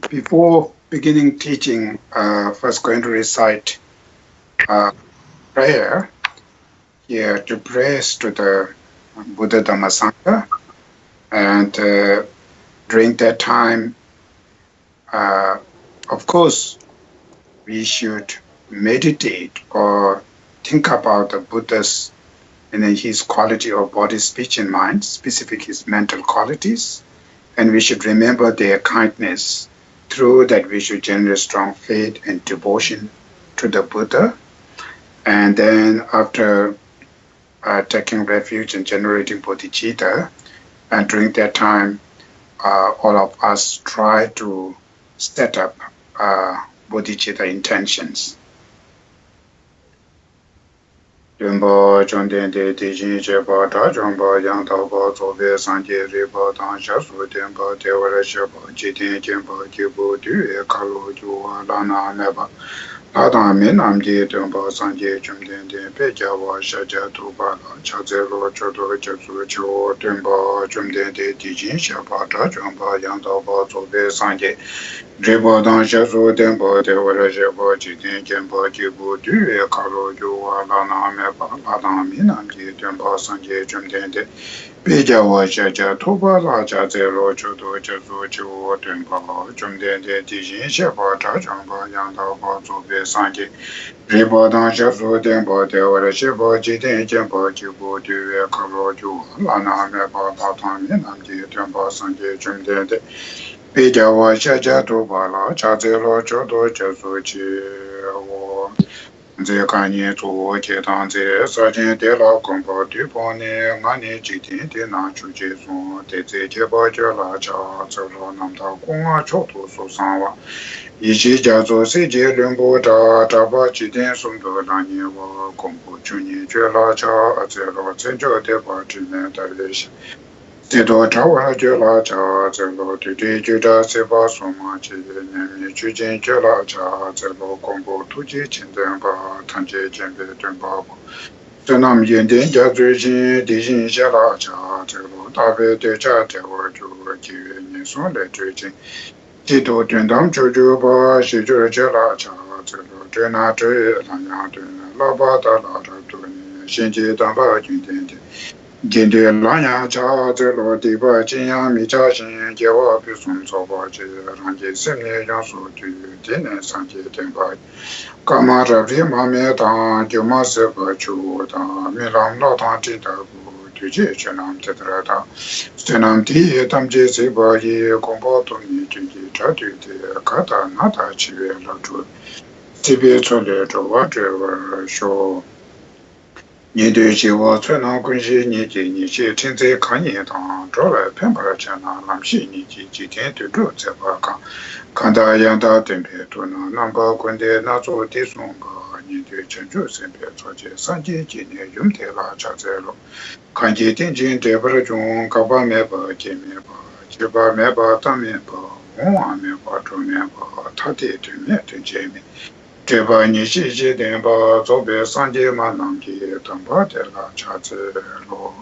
Before beginning teaching, first going to recite prayer here to praise to the Buddha Dhamma Sangha. And during that time, of course, we should meditate or think about the Buddha's and his quality of body, speech, and mind, specific his mental qualities. And we should remember their kindness. Through that, we should generate strong faith and devotion to the Buddha. And then after taking refuge and generating Bodhicitta, and during that time, all of us try to set up Bodhicitta intentions. Jumbo Jonden de Dijin Jeba Da Jumbo Yang Tabo Zobe Sanje Riba Dan Shasu Demba Dewara Sheba Jitin Jimbo Jibu Du Kalu Jua Lana Neba Ladan Min Amji Demba Sanje Jumden de Pejawa Shaja Tuba Chazero Chodo Jasu Chu Demba Jumden de Dijin Sheba Da Jumbo Yang Tabo Zobe Sanje Riba Dan Shasu Demba Dewara Sheba Jitin Jimbo Jibu Du Kalu Jua Lana Ladan Min Amji Demba Sanje Jumden de Pejawa Shaja Tuba Chazero Chodo Jasu Chu Demba Jumden de Dijin Sheba Da Jumbo Yang Tabo Zobe Sanje Riba Dan Shasu Demba Dewara Sheba Jitin Jimbo Jibu Du Kalu Jua Lana Ladan Min Amji Demba Sanje Jumden de Pejawa Shaja Tuba Chazero Chodo Jasu Chu Ze Kanye Zu Chetan Ze Sajin De La Gombo Du Pone Ngani Jitin De Na Chu Je Su De Ze Jeba Jela Cha Zelo Namda Gonga Chotu Su Sanwa Yishi Jazu Se Je Lumbu Da Taba Jitin Sumdo Lani Wa Gombo Chuni Jela Cha Zelo Zenjo De Ba Jine Dalish Zido Chawa Jela Cha Zelo Didi Juda Seba Suma Chi Nemi Chujin Jela Cha Zelo Gombo Tuji Chinden Ba Tanje Jembe Dunba Sunam Yenden Jazu Jin Dijin Jela Cha Zelo Tabe De Cha Tewa Ju Jiwe Nisun Le Jujin Zido Dundam Juju Ba Shiju Jela Cha Zelo Duna Tui Lanya Duna Laba Da La Duni Shinji Damba Junden Gende Lanya Cha Zelo Diba Jinyang Mi Cha Shin Jewa Pisum Soba Ji Rangi Semne Yansu Du Dine Sanje Tenpa Kama Ravi Mame Tang Gyuma Seba Chu Tang Mi Lam La Tang Jinta Bu Tuji Chenam Tetra Tang Stenam Ti Tam Je Seba Yi Gomba Tumi Jingi Chadu Te Kata Nata Chiwe La Chu Tibe Chole Chowa Chewa Sho Ni de ji wo cun na gun xi ni ji ni xi tin zai kan yin tang zhou lai pen pa chen na lam xi ni ji ji tian du zhu zai pa kan kan da yang da den pe tu na nam pa gun de na zu di song ga ni de chen zhu sen pe zuo jie san ji ji ne yum de la cha zai lo kan ji din jin de pa zhong ka ba me ba ji me ba ji ba me ba ta me ba wong wa me ba zhu me ba ta de du me de jie me Jeba ni xi xi den ba zo be san jie ma nang ji tang ba de la cha zi lo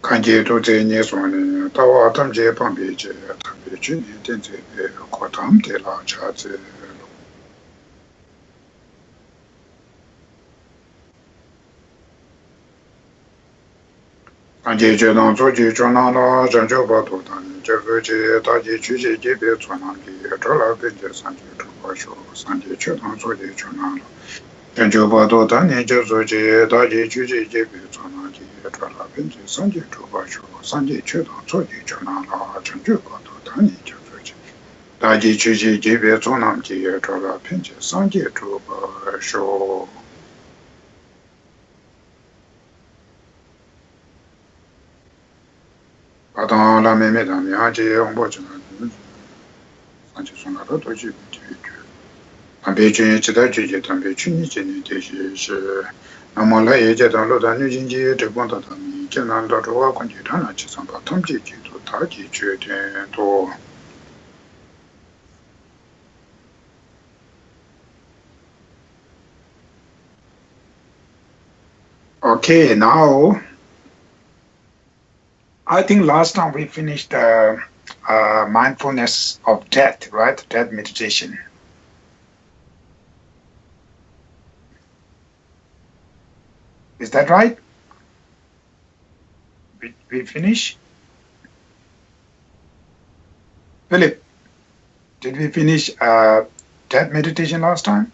kan jie du zhe ni suan ni da wa tam jie pang bi jie ta bi ju ni den zhe be ko tam de la cha zi lo kan jie jie dang zo ji zhuan na la zhen jiu ba du dan ni zhe ge jie da ji chu ji ji be cuan nang ji zhe la bin jie san jie tu ba shu san jie chu dang zo ji zhuan na la Zhen jiu ba du dan ni zhe zu ji da ji chu ji ji be cuan nang ji zhe la bin jie san jie tu ba shu san jie chu dang zo ji zhuan na la zhen jiu ba du dan ni zhe zu ji da ji chu ji ji be cuan nang ji zhe la bin jie san jie tu ba shu Padang la me me dang mi ji hong bo chen san ji sun la de du ji ji ju tan bei jun ji da ji ji tan bei chun ni ji ni de xi shi na mo la ye jie dang lo dan ni jin ji de guan da da mi jian nan da zhuo wa guan ji tan la ji san ba tam ji ji du ta ji ju tian du Okay, now I think last time we finished mindfulness of death, right? Death meditation. Is that right? We finish? Philip, did we finish death meditation last time?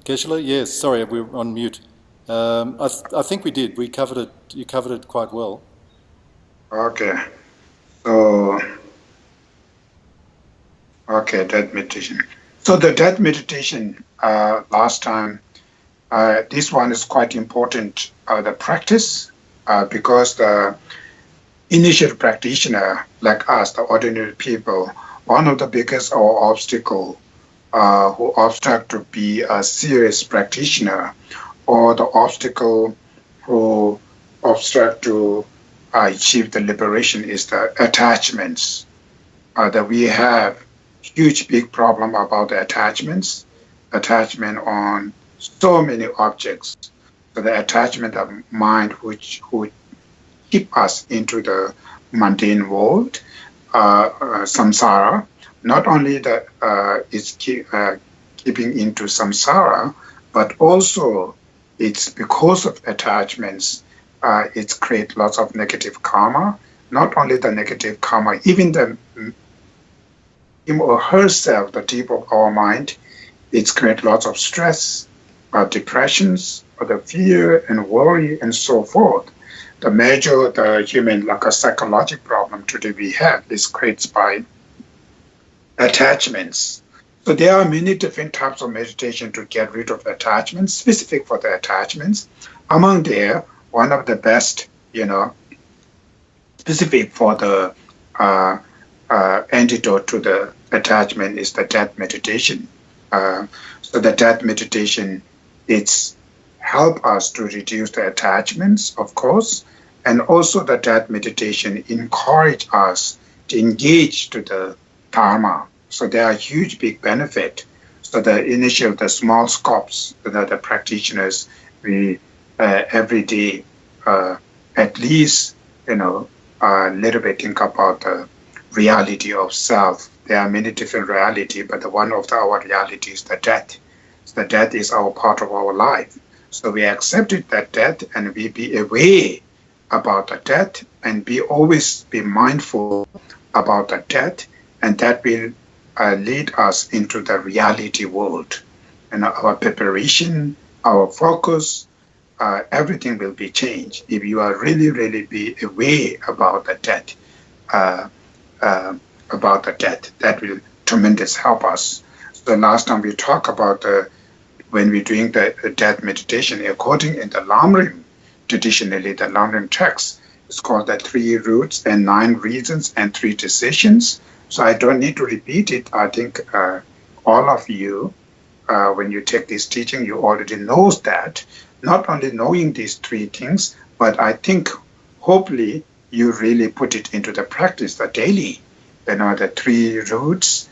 Geshe, yes. Sorry, we were on mute. I think we did. We covered it. You covered it quite well. Okay. So, okay, death meditation. So the death meditation last time, this one is quite important, the practice, because the initial practitioner, like us, the ordinary people, one of the biggest obstacle who obstruct to be a serious practitioner, or the obstacle who obstruct to achieve the liberation is the attachments. That we have huge big problem about the attachment on so many objects. So the attachment of mind which would keep us into the mundane world, samsara. Not only that it's keeping into samsara, but also it's because of attachments, it's create lots of negative karma. Not only the negative karma, even the him or herself, the deep of our mind, it's create lots of stress, depressions, or the fear and worry and so forth. The major, the human, like a psychological problem today we have is created by attachments. So there are many different types of meditation to get rid of attachments, specific for the attachments. Among there, one of the best, specific for the antidote to the attachment is the death meditation. So the death meditation, it's help us to reduce the attachments, of course, and also the death meditation encourage us to engage to the dharma. So there are huge big benefit. So the small scopes that the practitioners, we every day at least, a little bit think about the reality of self. There are many different realities, but one of our realities is the death. So the death is our part of our life. So we accepted that death and we be aware about the death and always be mindful about the death, and that will lead us into the reality world. And our preparation, our focus, everything will be changed if you are really, really be aware about the death. That will tremendous help us. So last time we talked about when we're doing the death meditation, according in the Lam Rim, traditionally the Lam Rim text, it's called the 3 roots and 9 reasons and 3 decisions. So I don't need to repeat it. I think all of you, when you take this teaching, you already knows that. Not only knowing these 3 things, but I think hopefully you really put it into the practice, the daily. The 3 roots.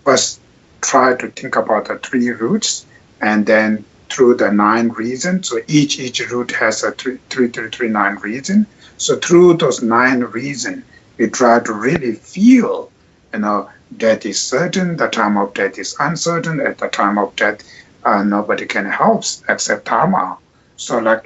First, try to think about the 3 roots, and then through the 9 reasons. So each root has a 9 reason. So through those 9 reasons, we try to really feel, death is certain, the time of death is uncertain. At the time of death, nobody can help except karma. So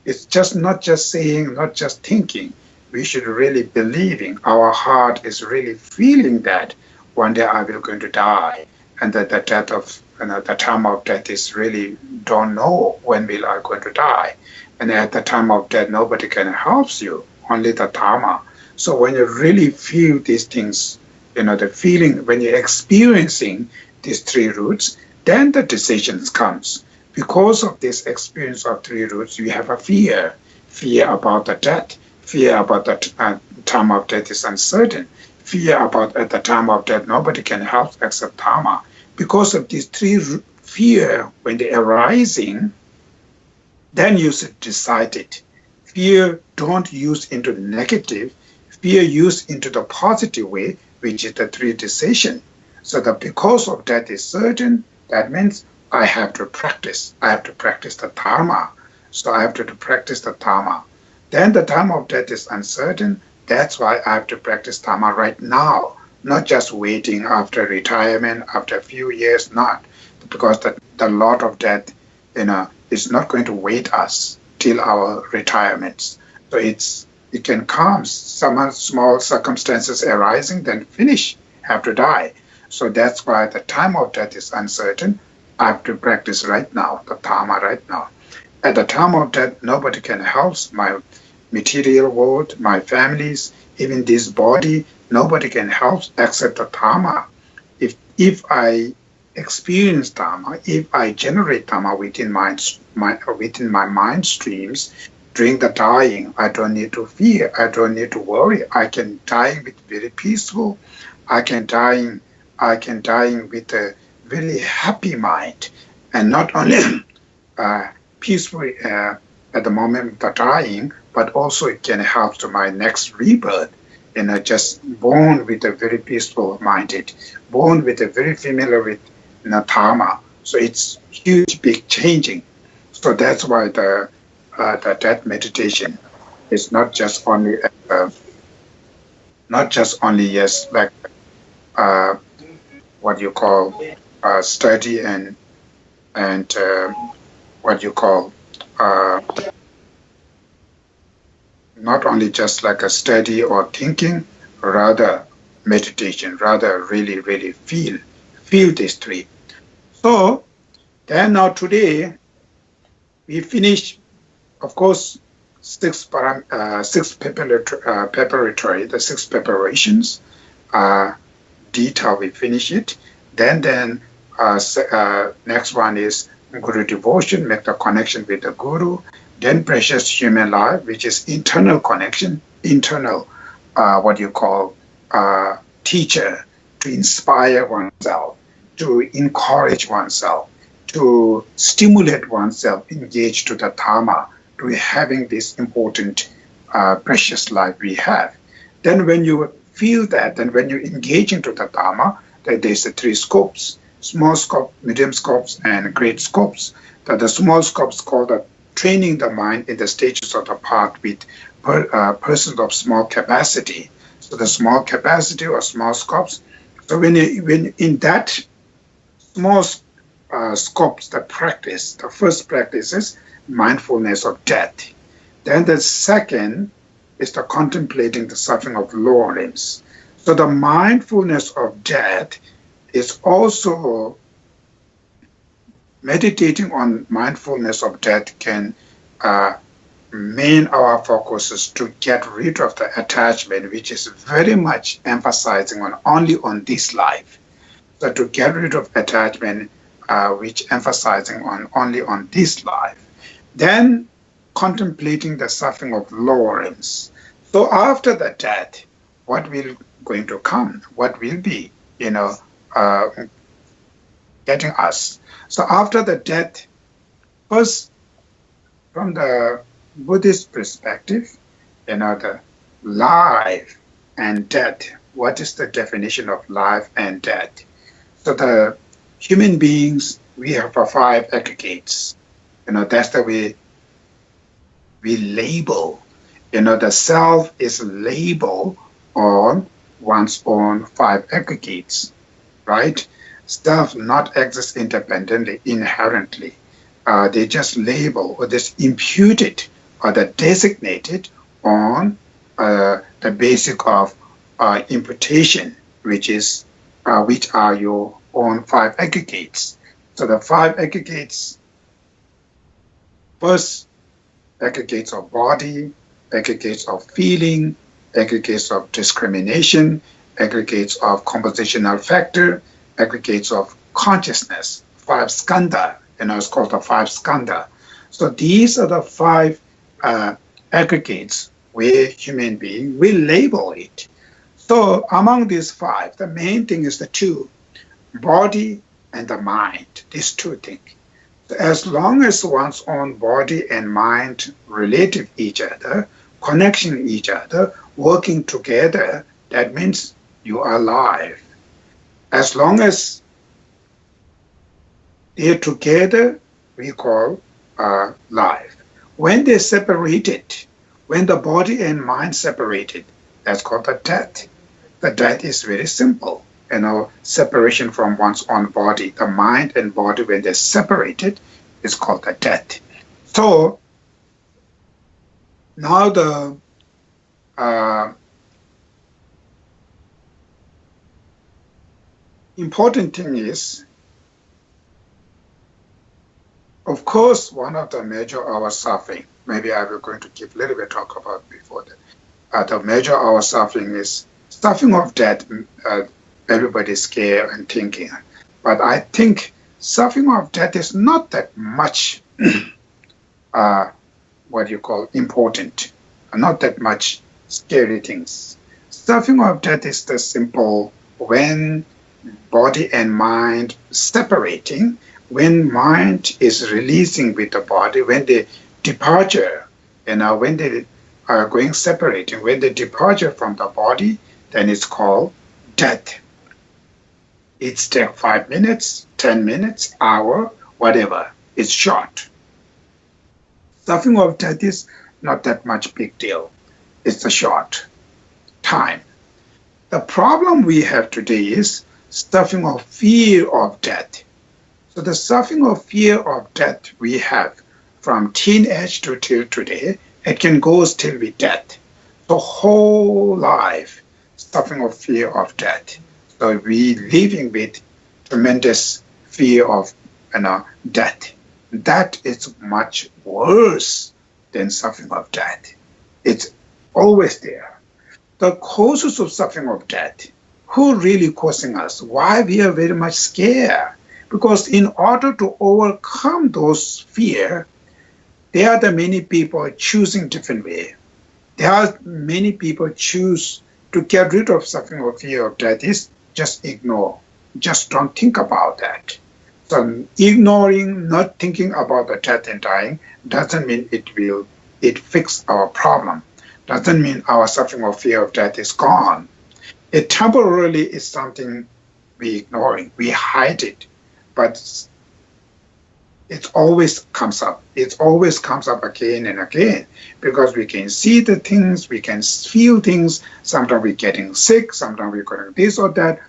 it's just not just saying, not just thinking. We should really believing. Our heart is really feeling that one day I will going to die, and that the death of the time of death is really don't know when will I going to die, and at the time of death nobody can help you, only the dharma. So when you really feel these things, the feeling when you're experiencing these 3 roots, then the decisions comes. Because of this experience of 3 roots, you have a fear about the death. Fear about the time of death is uncertain. Fear about at the time of death, nobody can help except dharma. Because of these 3 fear, when they arising, then you should decide it. Fear don't use into the negative. Fear use into the positive way, which is the 3 decision. So that because of death is certain, that means I have to practice. I have to practice the dharma. So I have to practice the dharma. then the time of death is uncertain. That's why I have to practice Dharma right now, not just waiting after retirement, after a few years, not. Because the lot of death, is not going to wait us till our retirements. So it can come, some small circumstances arising, then finish, have to die. So that's why the time of death is uncertain. I have to practice right now, the Dharma right now. At the time of death, nobody can help my material world, my families, even this body. Nobody can help except the Dharma. If I experience Dharma, if I generate Dharma within within my mind streams, during the dying, I don't need to fear. I don't need to worry. I can die with very peaceful. I can die. I can die with a very happy mind, and not only peaceful at the moment of the dying, but also it can help to my next rebirth. Just born with a very peaceful minded, born with a very familiar with Dharma. So it's huge, big changing. So that's why the death meditation is not just only yes, like what you call study and what you call not only just like a study or thinking, rather meditation, rather really, really feel this three. So then now today we finish, of course, six preparatory, the six preparations. Detail we finish it. Then next one is Guru devotion, make the connection with the Guru. Then precious human life, which is internal connection, internal teacher, to inspire oneself, to encourage oneself, to stimulate oneself, engage to the Dharma, to having this important precious life we have. Then when you feel that, then when you engage into the Dharma, that there's the three scopes: small scope, medium scopes, and great scopes. That the small scopes called the training the mind in the stages of the path with persons of small capacity. So the small capacity or small scopes. So when in that small scopes, the first practice is mindfulness of death. Then the second is the contemplating the suffering of lower limbs. So the mindfulness of death is also meditating on mindfulness of death can main our focuses to get rid of the attachment, which is very much emphasizing only on this life. So to get rid of attachment, which emphasizing only on this life. Then contemplating the suffering of lower limbs. So after the death, what will going to come? What will be, getting us? So after the death, first, from the Buddhist perspective, the life and death. What is the definition of life and death? So the human beings, we have 5 aggregates. That's the way we label. The self is labeled on one's own 5 aggregates, right? Self not exist independently, inherently. They just label or just imputed or the designated on the basic of imputation, which are your own 5 aggregates. So the 5 aggregates, first, aggregates of body, aggregates of feeling, aggregates of discrimination, aggregates of compositional factor, aggregates of consciousness, 5 skandha, it's called the 5 skandha. So these are the 5 aggregates where human being will label it. So among these 5, the main thing is the 2, body and the mind, these 2 things. So as long as one's own body and mind relate to each other, connection each other, working together, that means you are alive. As long as they're together, we call life. When they're separated, when the body and mind separated, that's called the death. The death is very simple. Separation from one's own body. The mind and body, when they're separated, is called the death. So now the important thing is, of course, one of the major our suffering, maybe I will going to give a little bit talk about before that. The major our suffering is suffering of death. Everybody's scared and thinking. But I think suffering of death is not that much, important, not that much scary things. Suffering of death is the simple when body and mind separating, when mind is releasing with the body, when the departure, when they are going separating, when the departure from the body, then it's called death. It's take 5 minutes, 10 minutes, hour, whatever. It's short. Suffering of death is not that much big deal. It's a short time. The problem we have today is suffering of fear of death. So the suffering of fear of death we have from teenage to till today, it can go still with death. The whole life, suffering of fear of death. So we living with tremendous fear of death. That is much worse than suffering of death. It's always there. The causes of suffering of death, who really causing us? Why we are very much scared? Because in order to overcome those fear, there are the many people choosing different way. There are many people choose to get rid of suffering or fear of death is just ignore. Just don't think about that. So ignoring, not thinking about the death and dying doesn't mean it fix our problem. Doesn't mean our suffering or fear of death is gone. It temporarily is something we ignoring. We hide it. But it always comes up. It always comes up again and again because we can see the things, we can feel things. Sometimes we're getting sick, sometimes we're getting this or that.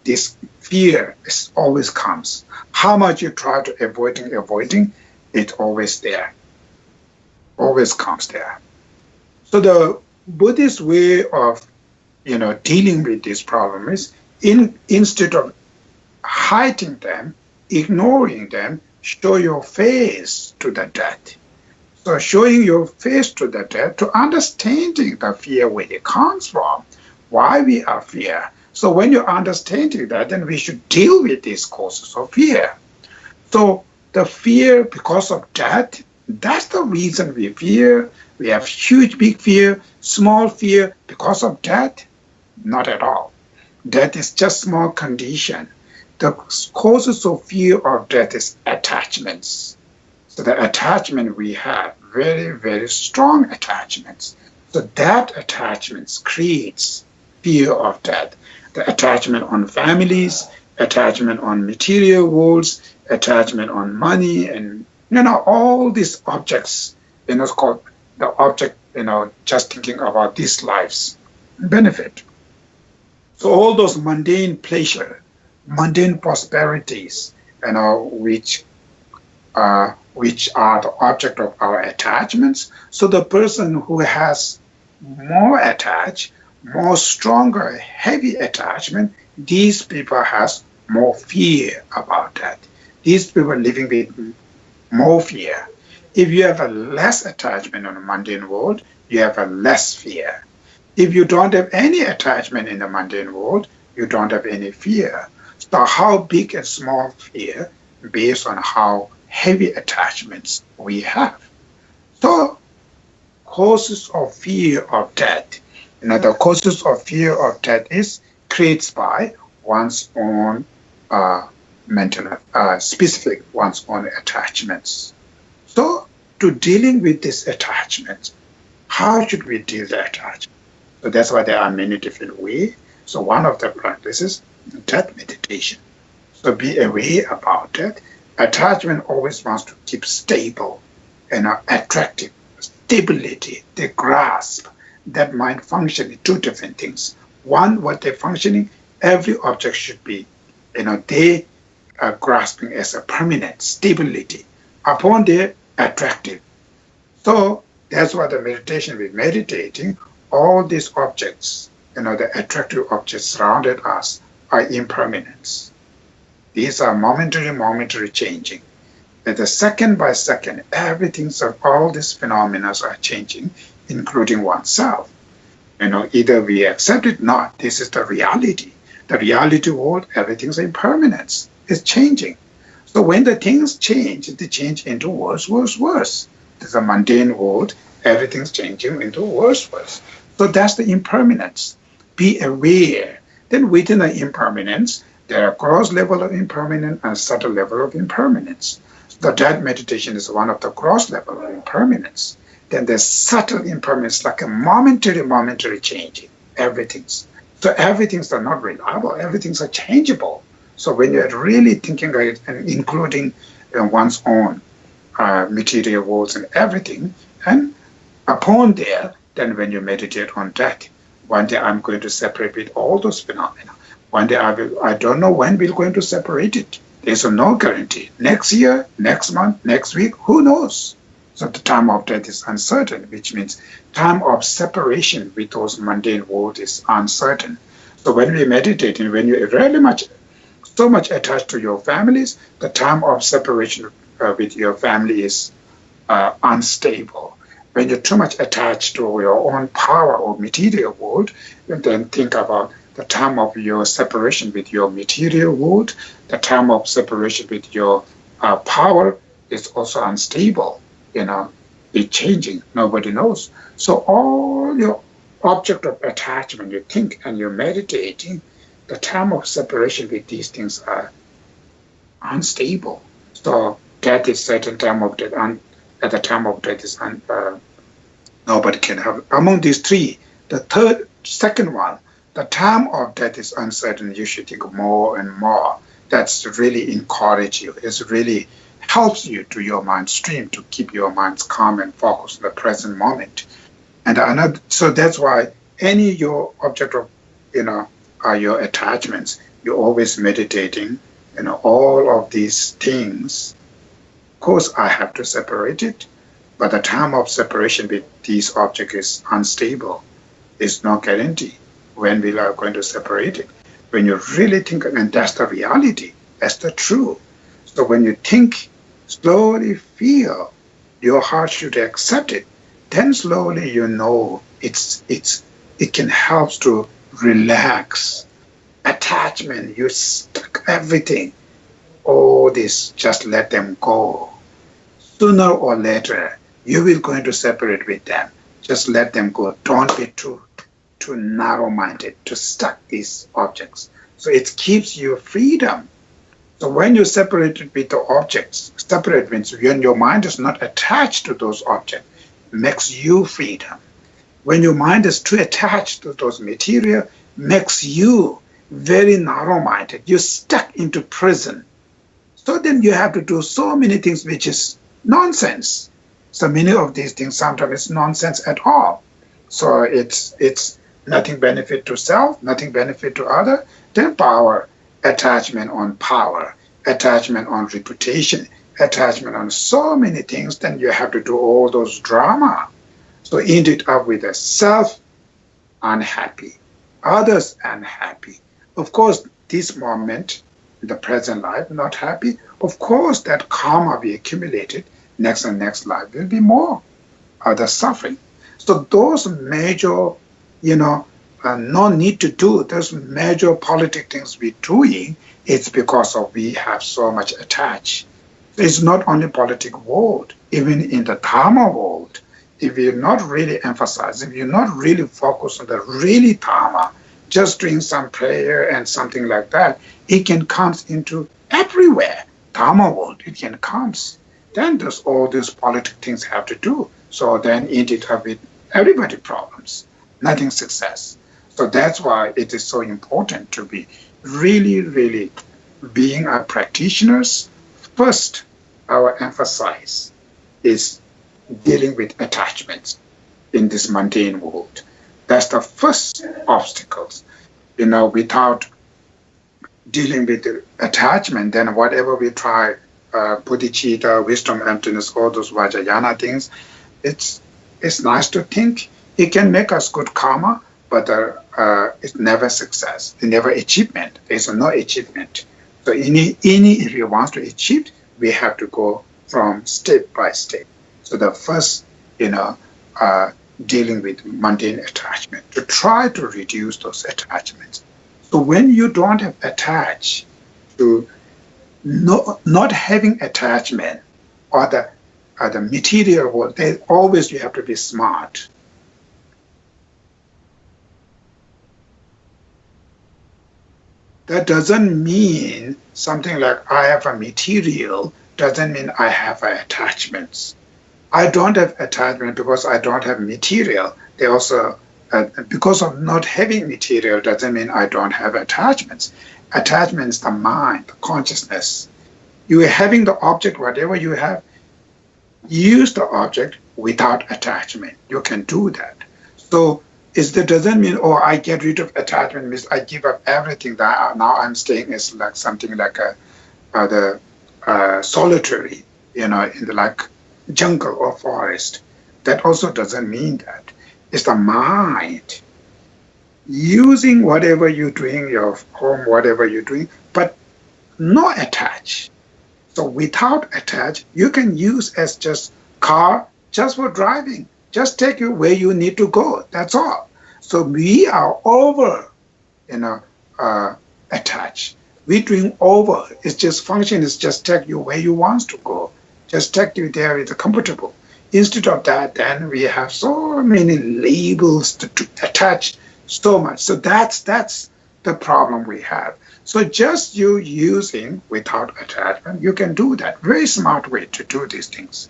This fear always comes. How much you try to avoiding, it's always there. Always comes there. So the Buddhist way of dealing with this problem is instead of hiding them, ignoring them, show your face to the death. So showing your face to the death, to understanding the fear where it comes from, why we are fear. So when you're understanding that, then we should deal with these causes of fear. So the fear because of death, that's the reason we fear. We have huge, big fear, small fear because of death, not at all. Death is just small condition. The causes of fear of death is attachments. So the attachment we have, very, very strong attachments. So that attachments creates fear of death. The attachment on families, attachment on material worlds, attachment on money, and all these objects, it's called the object, just thinking about this life's benefit. So all those mundane pleasure, mundane prosperities, which are the object of our attachments. So the person who has more attached, more stronger, heavy attachment, these people has more fear about that. These people living with more fear. If you have a less attachment on the mundane world, you have a less fear. If you don't have any attachment in the mundane world, you don't have any fear. So how big and small fear based on how heavy attachments we have. So causes of fear of death. The causes of fear of death is created by one's own mental, specific one's own attachments. So to dealing with this attachment, how should we deal with the attachment? So that's why there are many different ways. So one of the practices is death meditation. So be aware about that. Attachment always wants to keep stable and attractive. stability, the grasp, that mind functioning, two different things. One, what they're functioning, every object should be, they are grasping as a permanent stability. Upon their attractive. So that's why the meditation we're meditating, all these objects, the attractive objects surrounded us are impermanence. These are momentary changing. And the second by second, all these phenomena are changing, including oneself. Either we accept it or not. This is the reality. The reality world, everything's impermanence. It's changing. So when the things change, they change into worse. There's a mundane world, everything's changing into worse. So that's the impermanence. Be aware. Then within the impermanence, there are gross level of impermanence and subtle level of impermanence. So that meditation is one of the gross level of impermanence. Then there's subtle impermanence, like a momentary changing. Everything's. So everything's are not reliable. Everything's are changeable. So when you're really thinking of it and including one's own material worlds and everything, and upon there, then when you meditate on that, one day I'm going to separate with all those phenomena. One day I don't know when we're going to separate it. There's no guarantee. Next year, next month, next week, who knows? So the time of death is uncertain, which means time of separation with those mundane worlds is uncertain. So when we meditate and when you're really so much attached to your families, the time of separation with your family is unstable. When you're too much attached to your own power or material world, then think about the time of your separation with your material world. The time of separation with your power is also unstable. It's changing. Nobody knows. So all your object of attachment, you think and you're meditating, the time of separation with these things are unstable. So death is certain time of death, and at the time of death is nobody can have. Among these three, the second one, the time of death is uncertain. You should think more and more. That's really encourage you. It really helps you to your mind stream to keep your minds calm and focused on the present moment. And so that's why your object of are your attachments. You're always meditating. All of these things. Of course, I have to separate it, but the time of separation with these objects is unstable. It's no guarantee when we are going to separate it. When you really think, and that's the reality, that's the truth. So when you think, slowly feel, your heart should accept it, then slowly it can help to relax. Attachment, you stuck everything. All this, just let them go. Sooner or later, you will going to separate with them. Just let them go. Don't be too narrow-minded to stuck these objects. So it keeps you freedom. So when you separate it with the objects, separate means when your mind is not attached to those objects, makes you freedom. When your mind is too attached to those material, makes you very narrow-minded. You're stuck into prison. So then you have to do so many things which is nonsense. So many of these things sometimes it's nonsense at all. So it's nothing benefit to self, nothing benefit to other. Then power, attachment on power, attachment on reputation, attachment on so many things. Then you have to do all those drama. So end it up with a self unhappy, others unhappy. Of course, this moment, the present life, not happy. Of course, that karma we accumulated, next and next life will be more other suffering. So those major, no need to do those major politic things we're doing. It's because of we have so much attached. It's not only politic world, even in the Dharma world. If you're not really emphasizing, if you're not really focused on the really Dharma, just doing some prayer and something like that, it can come into everywhere. Dharma world, it can come. Then there's all these politic things have to do. So then end it up with everybody problems, nothing success. So that's why it is so important to be really, really being a practitioners. First, our emphasis is dealing with attachments in this mundane world. That's the first obstacles. Without dealing with the attachment, then whatever we try, bodhicitta, wisdom, emptiness, all those vajrayana things, it's nice to think. It can make us good karma, but it's never success. It's never achievement. There's no achievement. So if you want to achieve, we have to go from step by step. So the first, dealing with mundane attachment, to try to reduce those attachments. So when you don't have attached to not having attachment or the material world, always you have to be smart. That doesn't mean something like I have a material, doesn't mean I have attachments. I don't have attachment because I don't have material. They also, because of not having material doesn't mean I don't have attachments. Attachments, the mind, the consciousness. You are having the object, whatever you have, use the object without attachment. You can do that. So that doesn't mean, I get rid of attachment, means I give up everything that now I'm staying as like something like the solitary, in the like jungle or forest. That also doesn't mean that. It's the mind using whatever you're doing, your home, whatever you're doing, but not attached. So without attach, you can use as just car, just for driving, just take you where you need to go. That's all. So we are over, attached. We're doing over. It's just function. It's just take you where you want to go. Just take you there. It's comfortable. Instead of that, then we have so many labels to attach so much. So that's the problem we have. So just you using without attachment, you can do that. Very smart way to do these things.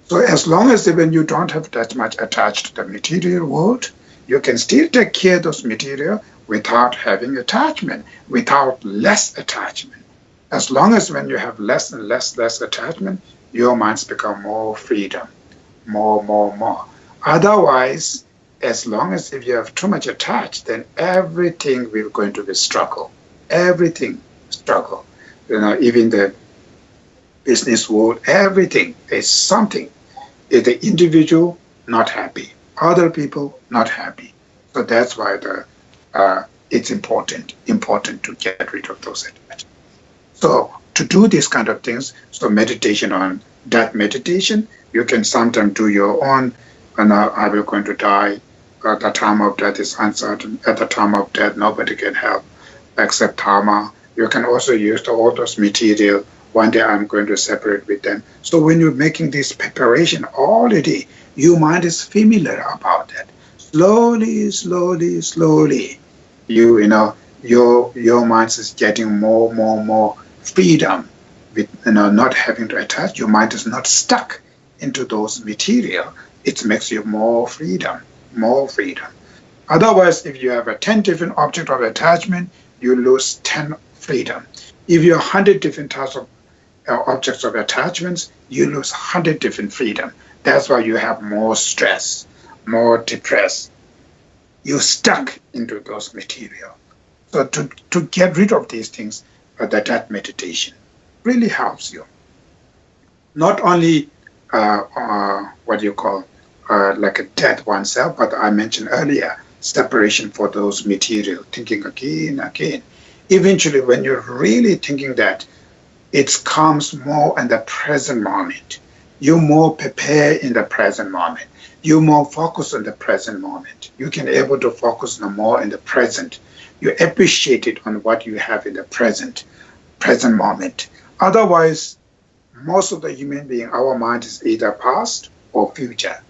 So as long as even you don't have that much attached to the material world, you can still take care of those material without having attachment, without less attachment. As long as when you have less and less attachment, your minds become more freedom, more. Otherwise, as long as if you have too much attached, then everything will going to be struggle. Everything struggle. Even the business world, everything is something. Is the individual not happy, other people not happy. So that's why it's important to get rid of those attachments. So to do these kind of things, so meditation on that meditation, you can sometimes do your own, are we going to die? At the time of death is uncertain. At the time of death, nobody can help except karma. You can also use all those material. One day I'm going to separate with them. So when you're making this preparation already, your mind is familiar about that. Slowly, your mind is getting more freedom with not having to attach. Your mind is not stuck into those material. It makes you more freedom. Otherwise, if you have 10 different objects of attachment, you lose 10 freedom. If you have 100 different types of objects of attachments, you lose 100 different freedom. That's why you have more stress, more depressed. You're stuck into those material. So to get rid of these things, that meditation really helps you. Not only what you call like a death oneself, but I mentioned earlier, separation for those material, thinking again. Eventually, when you're really thinking that, it comes more in the present moment. You're more prepared in the present moment. You're more focused on the present moment. You can able to focus more in the present. You appreciate it on what you have in the present moment. Otherwise, most of the human being, our mind is either past or future.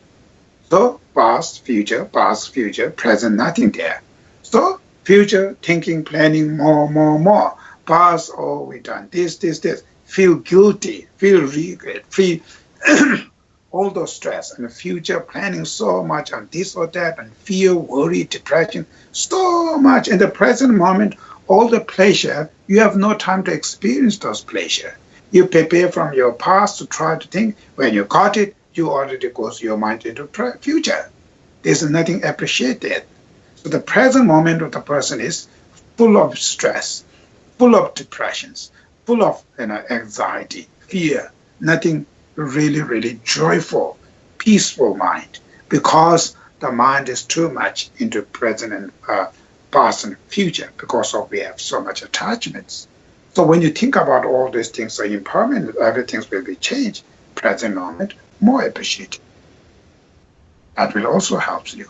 So past, future, present, nothing there. So future, thinking, planning, more. Past, we done this. Feel guilty, feel regret, feel all those stress. And the future, planning so much on this or that, and fear, worry, depression, so much. In the present moment, all the pleasure, you have no time to experience those pleasure. You prepare from your past to try to think. When you got it, you already goes your mind into future. There's nothing appreciated. So the present moment of the person is full of stress, full of depressions, full of anxiety, fear, nothing really, really joyful, peaceful mind, because the mind is too much into present and past and future because of we have so much attachments. So when you think about all these things are impermanent, everything will be changed. Present moment, more appreciated. That will also help you.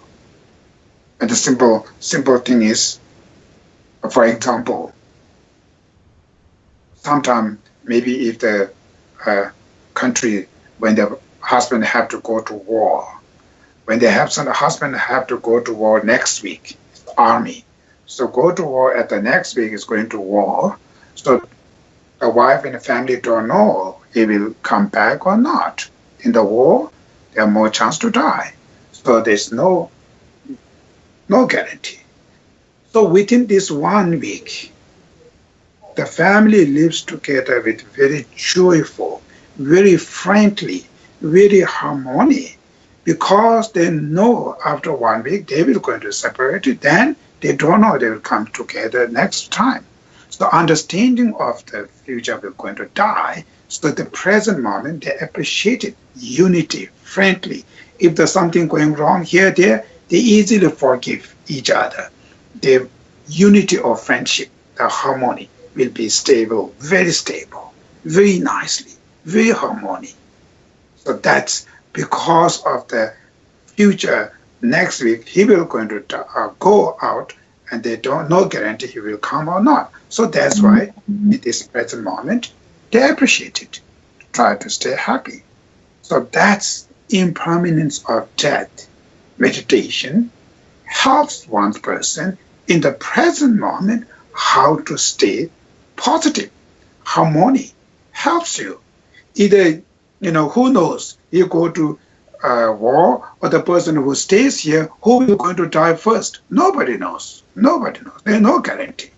And the simple thing is, for example, sometime maybe if the country, when the husband have to go to war, when they have the husband have to go to war next week, army. So go to war at the next week is going to war. So the wife and the family don't know he will come back or not. In the war, there are more chance to die. So there's no guarantee. So within this 1 week, the family lives together with very joyful, very frankly, very harmony, because they know after 1 week they will going to separate it, then they don't know they will come together next time. So understanding of the future will going to die, so the present moment they appreciate it, unity, friendly. If there's something going wrong here, there, they easily forgive each other. The unity of friendship, the harmony will be stable, very nicely, very harmony. So that's because of the future. Next week, he will going to go out and they don't no guarantee he will come or not. So that's why in this present moment, they appreciate it, try to stay happy. So that's impermanence of death. Meditation helps one person in the present moment how to stay positive. Harmony helps you. Either, who knows, you go to war, or the person who stays here, who is going to die first? Nobody knows. Nobody knows. There's no guarantee.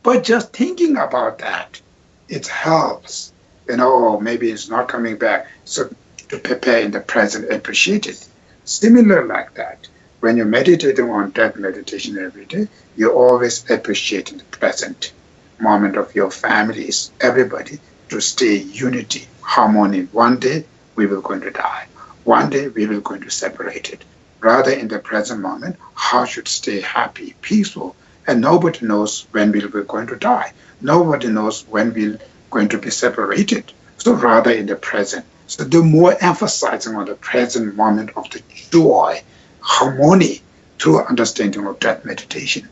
But just thinking about that, it helps. Maybe it's not coming back. So to prepare in the present, appreciate it. Similar like that, when you're meditating on death meditation every day, you always appreciate in the present moment of your families, everybody, to stay unity, harmony. One day we will going to die. One day we will going to separate it. Rather in the present moment, how should stay happy, peaceful, and nobody knows when we'll be going to die. Nobody knows when we're going to be separated. So rather in the present. So the more emphasizing on the present moment of the joy, harmony through understanding of that meditation.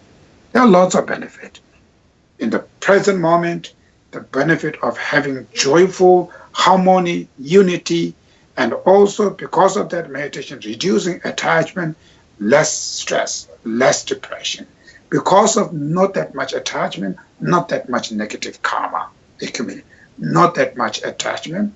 There are lots of benefit. In the present moment, the benefit of having joyful harmony, unity, and also because of that meditation, reducing attachment, less stress, less depression. Because of not that much attachment, not that much negative karma accumulate, not that much attachment.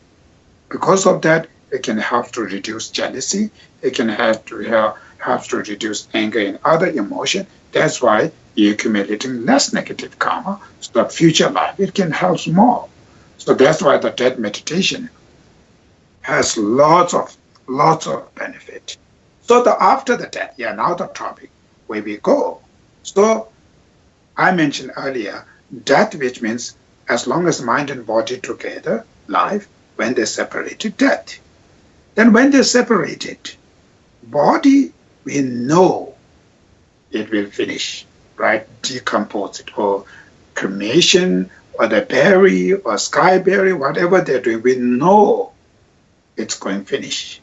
Because of that, it can help to reduce jealousy. It can help to reduce anger and other emotion. That's why you're accumulating less negative karma. So the future life, it can help more. So that's why the death meditation has lots of benefit. So after the death, now the topic where we go. So I mentioned earlier, death, which means as long as mind and body together, life, when they separated, death. Then when they separated, body, we know it will finish, right? Decompose it, or cremation, or the bury, or sky bury, whatever they're doing, we know it's going to finish.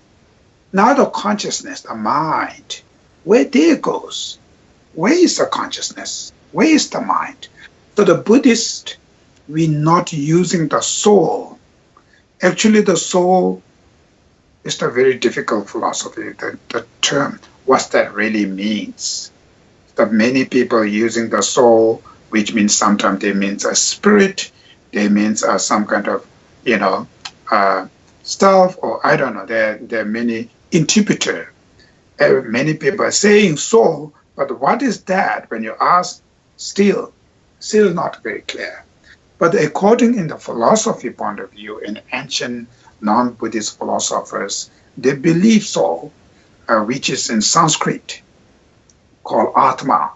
Now the consciousness, the mind, where there goes, where is the consciousness? Where is the mind? So the Buddhist, we're not using the soul. Actually, the soul is a very difficult philosophy, the term, what that really means. That many people using the soul, which means sometimes they means a spirit, they means some kind of, stuff, or I don't know, there are many interpreters. Many people are saying soul, but what is that? When you ask, still not very clear. But according in the philosophy point of view, in ancient non-Buddhist philosophers, they believe soul, which is in Sanskrit called Atma.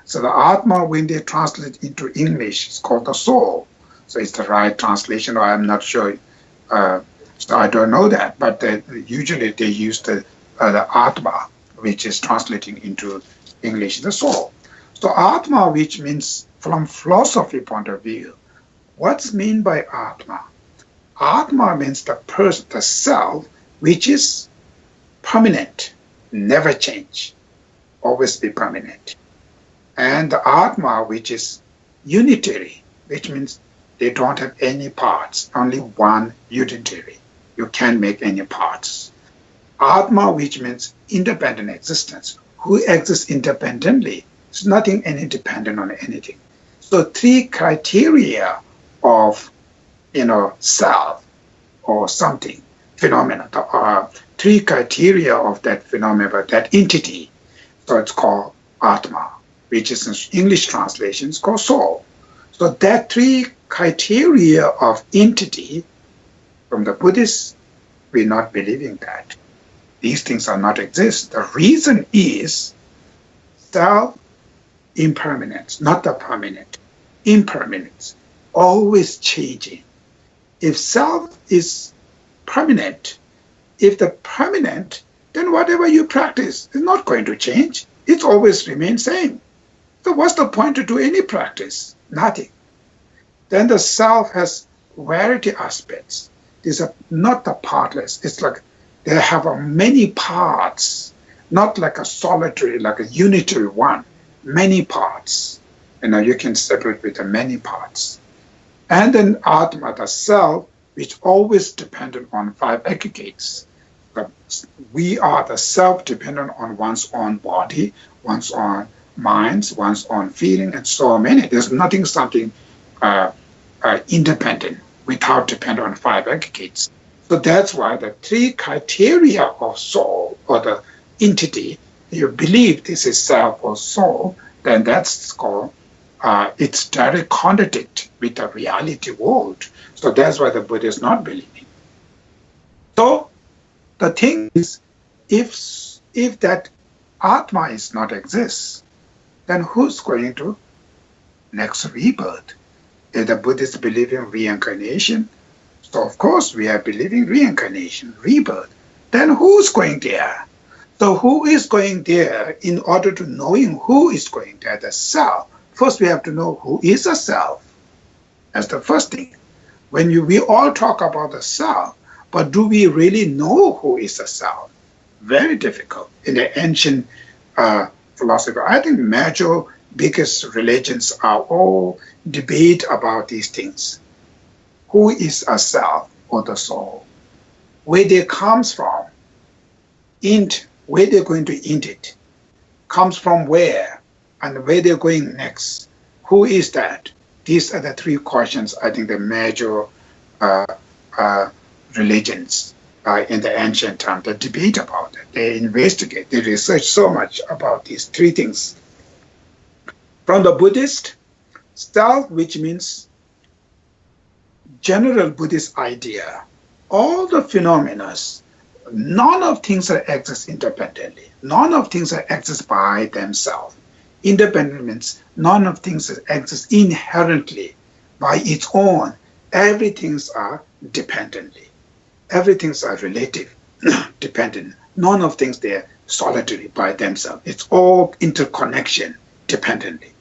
So the Atma, when they translate into English, is called the soul. So it's the right translation, or I'm not sure. So I don't know that, but usually they use the Atma, which is translating into English, the soul. So Atma, which means from philosophy point of view, what's meant by Atma? Atma means the person, the self, which is permanent, never change, always be permanent. And the Atma, which is unitary, which means they don't have any parts, only one unitary. You can't make any parts. Atma, which means independent existence, who exists independently. It's nothing any dependent on anything. So three criteria of self or something, phenomena, three criteria of that phenomena, that entity. So it's called Atma, which is in English translation, it's called soul. So that three criteria of entity, from the Buddhists, we're not believing that. These things are not exist. The reason is self impermanence, not the permanent. Impermanence, always changing. If self is permanent, if the permanent, then whatever you practice is not going to change. It always remains same. So what's the point to do any practice? Nothing. Then the self has variety aspects. These are not the partless. It's like they have many parts, not like a solitary, like a unitary one. Many parts. You can separate with the many parts. And then Atma, the self, which always dependent on five aggregates. We are the self dependent on one's own body, one's own minds, one's own feeling, and so many. There's nothing something independent without dependent on five aggregates. So that's why the three criteria of soul or the entity, you believe this is self or soul, then that's called it's direct contradict with the reality world. So that's why the Buddha is not believing. So the thing is, if that Atma is not exist, then who's going to next rebirth? If the Buddhists believe in reincarnation, so of course we are believing reincarnation, rebirth. Then who's going there? So who is going there? In order to knowing who is going there, the self, first we have to know who is a self. That's the first thing. We all talk about the self, but do we really know who is a self? Very difficult. In the ancient philosophy, I think major, biggest religions are all debate about these things. Who is a self or the soul? Where they comes from, where they're going to end it, comes from where, and where they're going next. Who is that? These are the three questions, I think, the major religions in the ancient time, they debate about it. They investigate, they research so much about these three things. From the Buddhist, self, which means general Buddhist idea, all the phenomena, none of things are exist independently. None of things are exist by themselves. Independent means none of things exist inherently by its own. Everything's are dependently. Everything's are relative, dependent. None of things they're solitary by themselves. It's all interconnection dependently.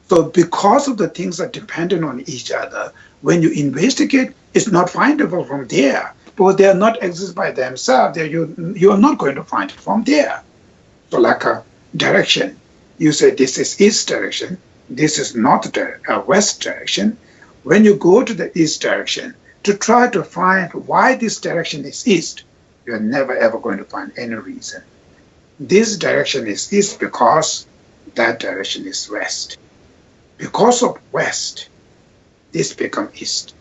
So because of the things that are dependent on each other, when you investigate, it's not findable from there. Because they are not exist by themselves, you are not going to find it from there. So like a direction, you say this is east direction, this is north west direction. When you go to the east direction to try to find why this direction is east, you're never ever going to find any reason. This direction is east because that direction is west. Because of west, this become east,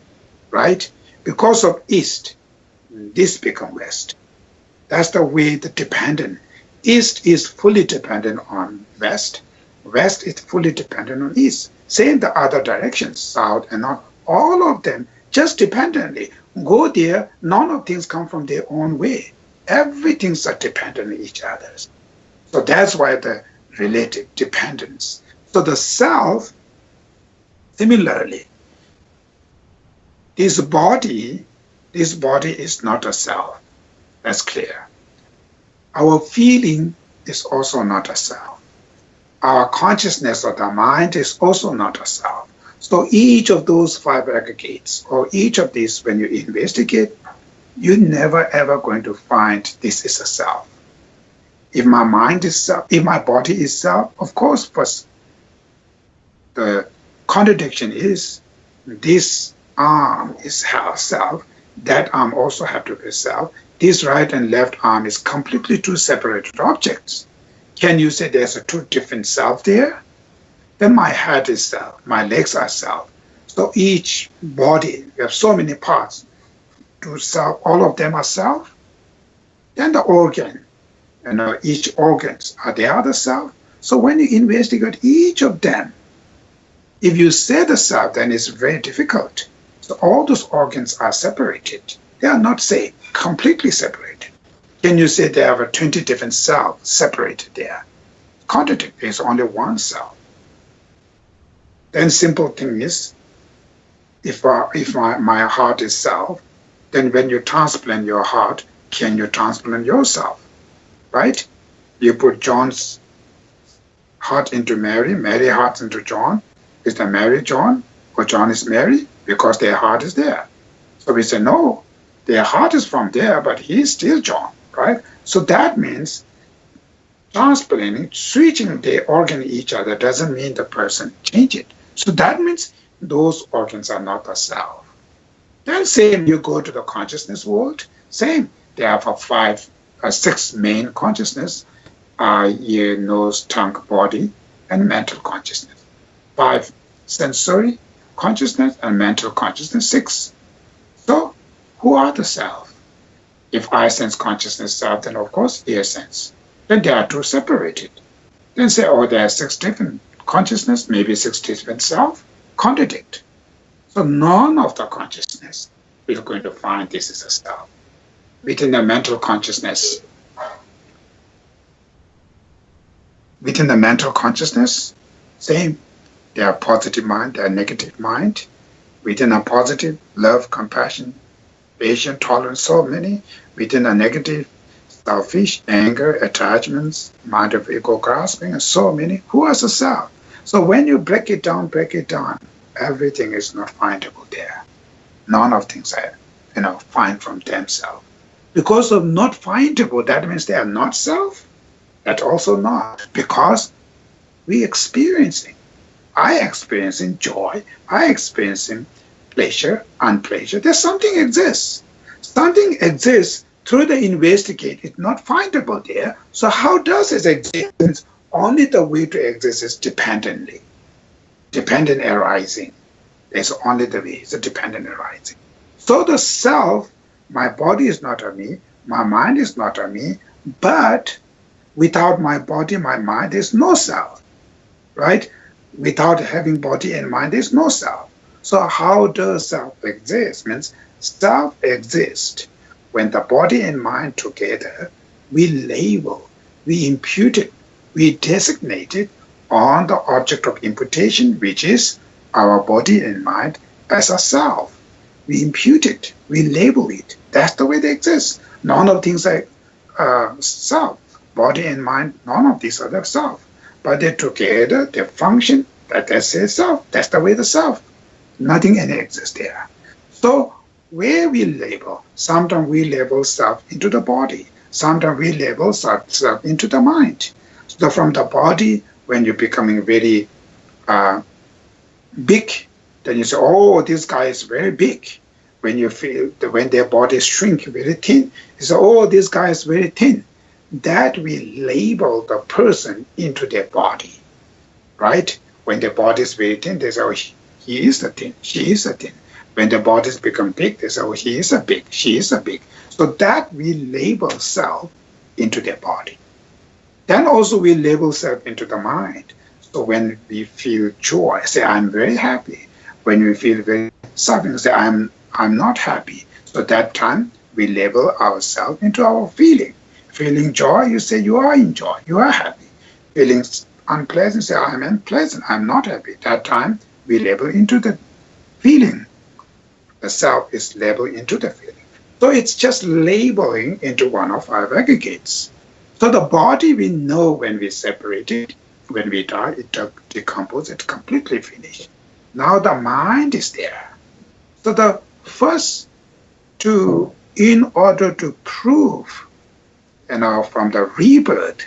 right? Because of east, this become west. That's the way the dependent. East is fully dependent on west. West is fully dependent on east. Same the other directions, south and north. All of them just dependently go there. None of things come from their own way. Everything's are dependent on each other. So that's why the relative dependence. So the self, similarly, this body is not a self. That's clear. Our feeling is also not a self. Our consciousness or the mind is also not a self. So each of those five aggregates, or each of these, when you investigate, you're never ever going to find this is a self. If my mind is self, if my body is self, of course, first the contradiction is this arm is self, that arm also have to be self. This right and left arm is completely two separated objects. Can you say there's a two different self there? Then my head is self, my legs are self. So each body, we have so many parts, to self, all of them are self. Then the organ, each organs, are they other self? So when you investigate each of them, if you say the self, then it's very difficult. So all those organs are separated. They are not, say, completely separated. Can you say there are 20 different cells separated there? Contradict, there's only one cell. Then simple thing is, if my heart is self, then when you transplant your heart, can you transplant yourself? Right? You put John's heart into Mary, Mary heart into John. Is that Mary John or John is Mary? Because their heart is there. So we say, no, their heart is from there, but he's still John, right? So that means transplanting, switching the organ each other doesn't mean the person change it. So that means those organs are not the self. Then same, you go to the consciousness world, same. There are six main consciousness, ear, nose, tongue, body, and mental consciousness. 5 sensory consciousness and mental consciousness, 6. So who are the self? If I sense consciousness self, then of course ear sense. Then they are two separated. Then say, oh, there are 6 different consciousness, maybe 6 different self, contradict. So none of the consciousness we're going to find this is a self. Within the mental consciousness, same. There are positive mind, there are negative mind. Within a positive, love, compassion, patience, tolerance, so many. Within a negative, selfish, anger, attachments, mind of ego grasping, and so many. Who has a self? So when you break it down, everything is not findable there. None of things are, find from themselves. Because of not findable, that means they are not self. That also not. Because we experiencing. I experiencing joy. I experiencing pleasure, unpleasure. There's something exists. Something exists through the investigate. It's not findable there. So how does it exist? Only the way to exist is dependently. Dependent arising. There's only the way. It's a dependent arising. So the self, my body is not a me, my mind is not a me, but without my body, my mind, there's no self, right? Without having body and mind, there's no self. So how does self exist? Means self exists when the body and mind together, we label, we impute it, we designate it on the object of imputation, which is our body and mind, as a self. We impute it, we label it. That's the way they exist. None of things are self. Body and mind, none of these are the self. But they're together, they function, that's a self. That's the way the self. Nothing any exists there. So where we label, sometimes we label self into the body. Sometimes we label self into the mind. So from the body, when you're becoming very big, then you say, oh, this guy is very big. When you feel when their bodies shrink very thin, you say, oh, this guy is very thin. That we label the person into their body, right? When the body is very thin, they say, oh, he is a thin, she is a thin. When the bodies become big, they say, oh, he is a big, she is a big. So that we label self into their body. Then also we label self into the mind. So when we feel joy, say, I'm very happy. When we feel very suffering, say, I'm not happy. So that time we label ourselves into our feeling. Feeling joy, you say you are in joy, you are happy. Feeling unpleasant, say I'm unpleasant, I'm not happy. That time we label into the feeling. The self is labeled into the feeling. So it's just labeling into one of our aggregates. So the body we know when we separate it, when we die, it decomposes, it's completely finished. Now the mind is there. So the first in order to prove, from the rebirth,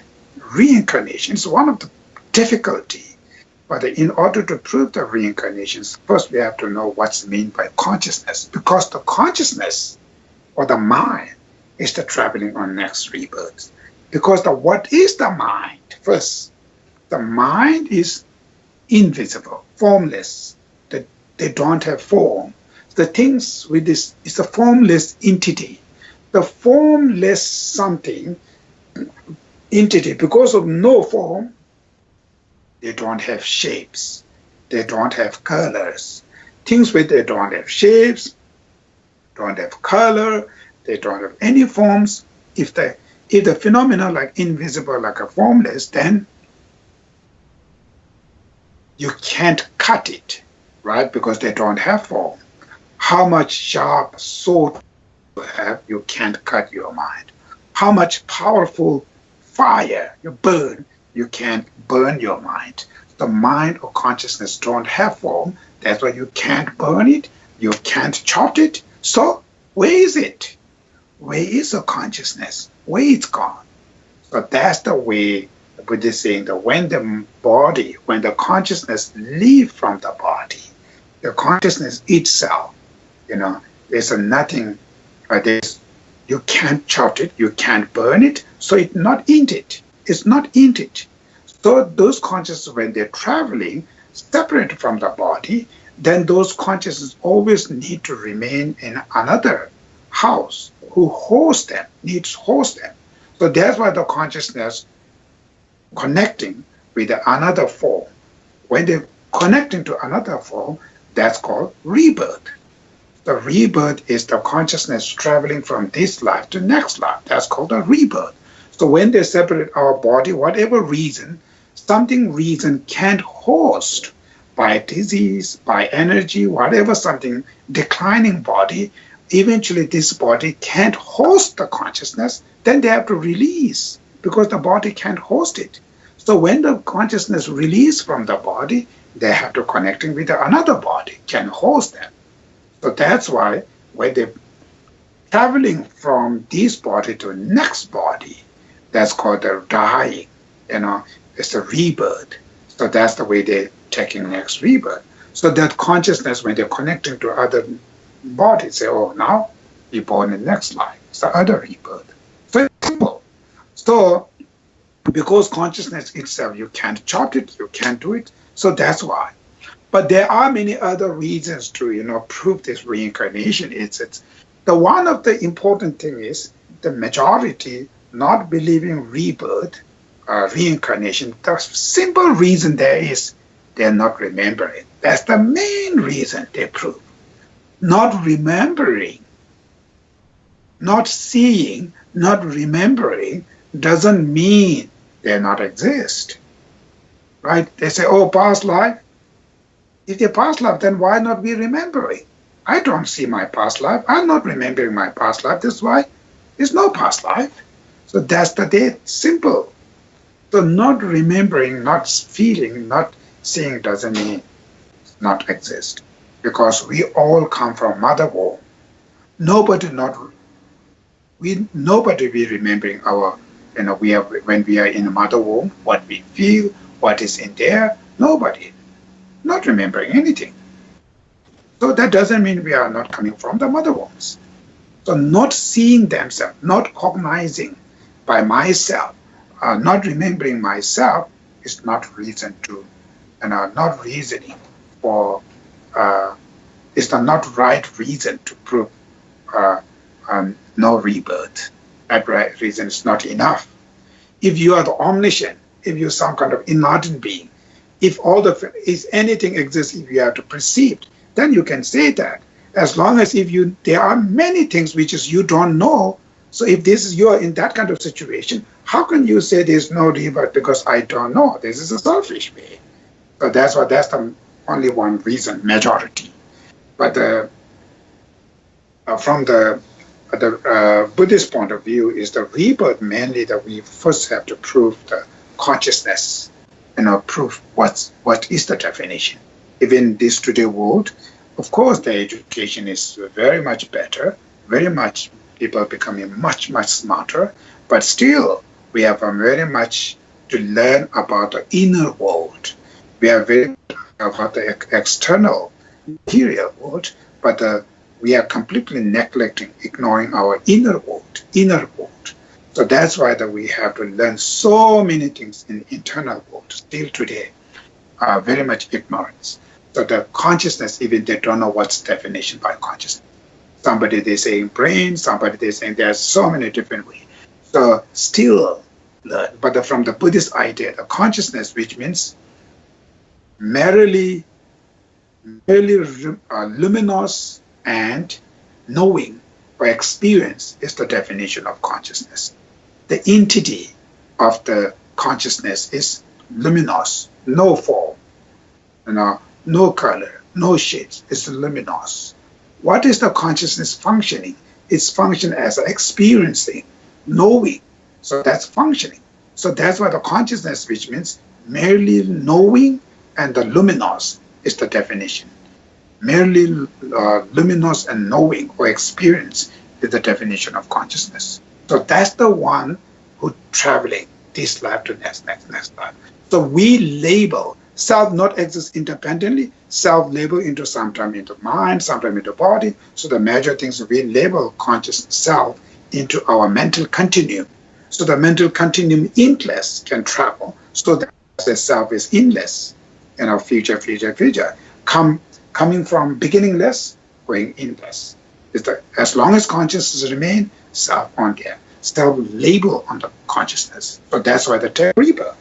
reincarnation is one of the difficulty. But in order to prove the reincarnations, first we have to know what's meant by consciousness, because the consciousness or the mind is the traveling on next rebirth. Because what is the mind? First, the mind is invisible, formless. They don't have form. The things with this is a formless entity. The formless something, entity, because of no form, they don't have shapes. They don't have colors. Things where they don't have shapes, don't have color, they don't have any forms. If the phenomena like invisible, like a formless, then you can't cut it, right? Because they don't have form. How much sharp sword you have, you can't cut your mind. How much powerful fire you burn, you can't burn your mind. The mind or consciousness don't have form. That's why you can't burn it, you can't chop it. So where is it? Where is the consciousness? Where it's gone? So that's the way the Buddha is saying that when the consciousness leaves from the body, the consciousness itself, there's a nothing, you can't chop it, you can't burn it, so it's not in it. It's not in it. So those consciousnesses, when they're traveling, separate from the body, then those consciousnesses always need to remain in another house who needs to host them. So that's why the consciousness connecting with another form. When they're connecting to another form, that's called rebirth. The rebirth is the consciousness traveling from this life to next life. That's called a rebirth. So when they separate our body, whatever reason, reason can't host by disease, by energy, whatever something, declining body, eventually this body can't host the consciousness, then they have to release because the body can't host it. So when the consciousness releases from the body, they have to connecting with another body, can host them. So that's why when they're traveling from this body to next body, that's called the dying, it's a rebirth. So that's the way they're taking next rebirth. So that consciousness, when they're connecting to other bodies, say, oh, now you're born in next life. It's the other rebirth. So it's simple. So because consciousness itself, you can't chop it, you can't do it. So that's why. But there are many other reasons to, prove this reincarnation. It's the one of the important thing is the majority not believing rebirth, reincarnation. The simple reason there is they're not remembering. That's the main reason they prove. Not remembering, not seeing, not remembering doesn't mean they not exist. Right? They say, oh, past life. If they're past life, then why not be remembering? I don't see my past life. I'm not remembering my past life. That's why there's no past life. So that's the date. Simple. So not remembering, not feeling, not seeing doesn't mean not exist. Because we all come from mother womb. Nobody be remembering our, when we are in the mother womb, what we feel, what is in there. Nobody. Not remembering anything. So that doesn't mean we are not coming from the mother wombs. So not seeing themselves, not cognizing by myself, not remembering myself is not reason to, not reasoning for, it's the not right reason to prove no rebirth. That right reason is not enough. If you are the omniscient, if you're some kind of enlightened being, if anything exists, if you have to perceive, then you can say that. as long as there are many things which is you don't know. So if you are in that kind of situation, how can you say there's no rebirth because I don't know? This is a selfish way. So that's the only one reason, majority. But from the Buddhist point of view, is the rebirth mainly that we first have to prove the consciousness, prove what is the definition. Even this today world, of course, the education is very much better, very much people becoming much, much smarter, but still we have very much to learn about the inner world. We are very about the external material world, but we are completely neglecting, ignoring our inner world. So that's why that we have to learn so many things in the internal world still today, very much ignorance. So the consciousness, even they don't know what's definition by consciousness. Somebody they say brain, somebody they say there's so many different ways. So still learn. But from the Buddhist idea, the consciousness, which means merely luminous and knowing or experience is the definition of consciousness. The entity of the consciousness is luminous, no form, no color, no shades. It's luminous. What is the consciousness functioning? It's function as experiencing, knowing. So that's functioning. So that's why the consciousness, which means merely knowing, and the luminous is the definition. Merely luminous and knowing or experience is the definition of consciousness. So that's the one who traveling this life to next life. So we label self not exist independently, self label into sometime into mind, sometime into body. So the major things we label conscious self into our mental continuum. So the mental continuum endless can travel. So that the self is endless. Future. Coming from beginningless, going endless. As long as consciousness remains, self on there. Self label on the consciousness. So that's why the term rebirth.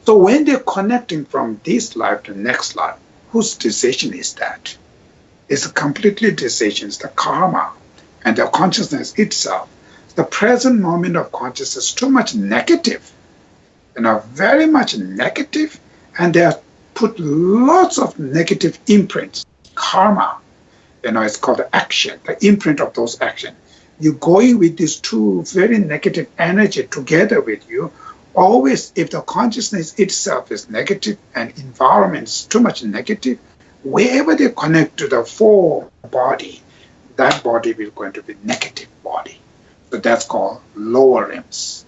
So when they're connecting from this life to next life, whose decision is that? It's a completely decision. It's the karma and the consciousness itself. The present moment of consciousness is too much negative, very much negative, and they are put lots of negative imprints, karma. It's called the action, the imprint of those actions. You're going with these two very negative energy together with you. Always, if the consciousness itself is negative and environment is too much negative, wherever they connect to the four body, that body will going to be negative body. So that's called lower rims.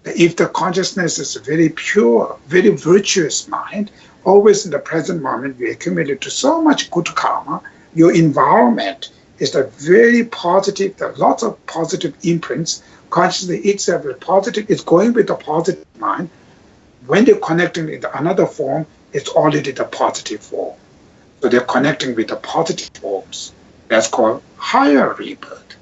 If the consciousness is a very pure, very virtuous mind, always in the present moment, you accumulate to so much good karma. Your environment is a very positive, there are lots of positive imprints. Consciousness itself is positive, it's going with the positive mind. When they're connecting in another form, it's already the positive form. So they're connecting with the positive forms. That's called higher rebirth.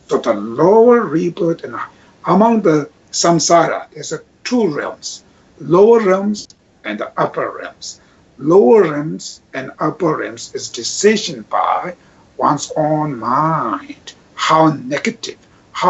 So the lower rebirth, and among the samsara, there's two realms, lower realms and the upper realms. Lower realms and upper realms is decision by one's own mind, how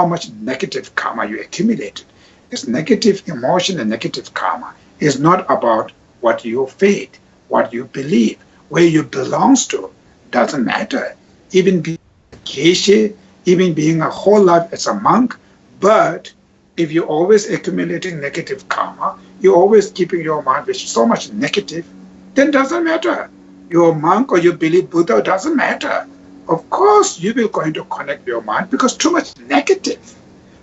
much negative karma you accumulated. This negative emotion and negative karma is not about what you faith, what you believe, where you belong to, doesn't matter. Even being a Geshe, even being a whole life as a monk, but if you're always accumulating negative karma, you're always keeping your mind with so much negative, then doesn't matter. You're a monk or you believe Buddha, doesn't matter. Of course, you will going to connect your mind because too much negative.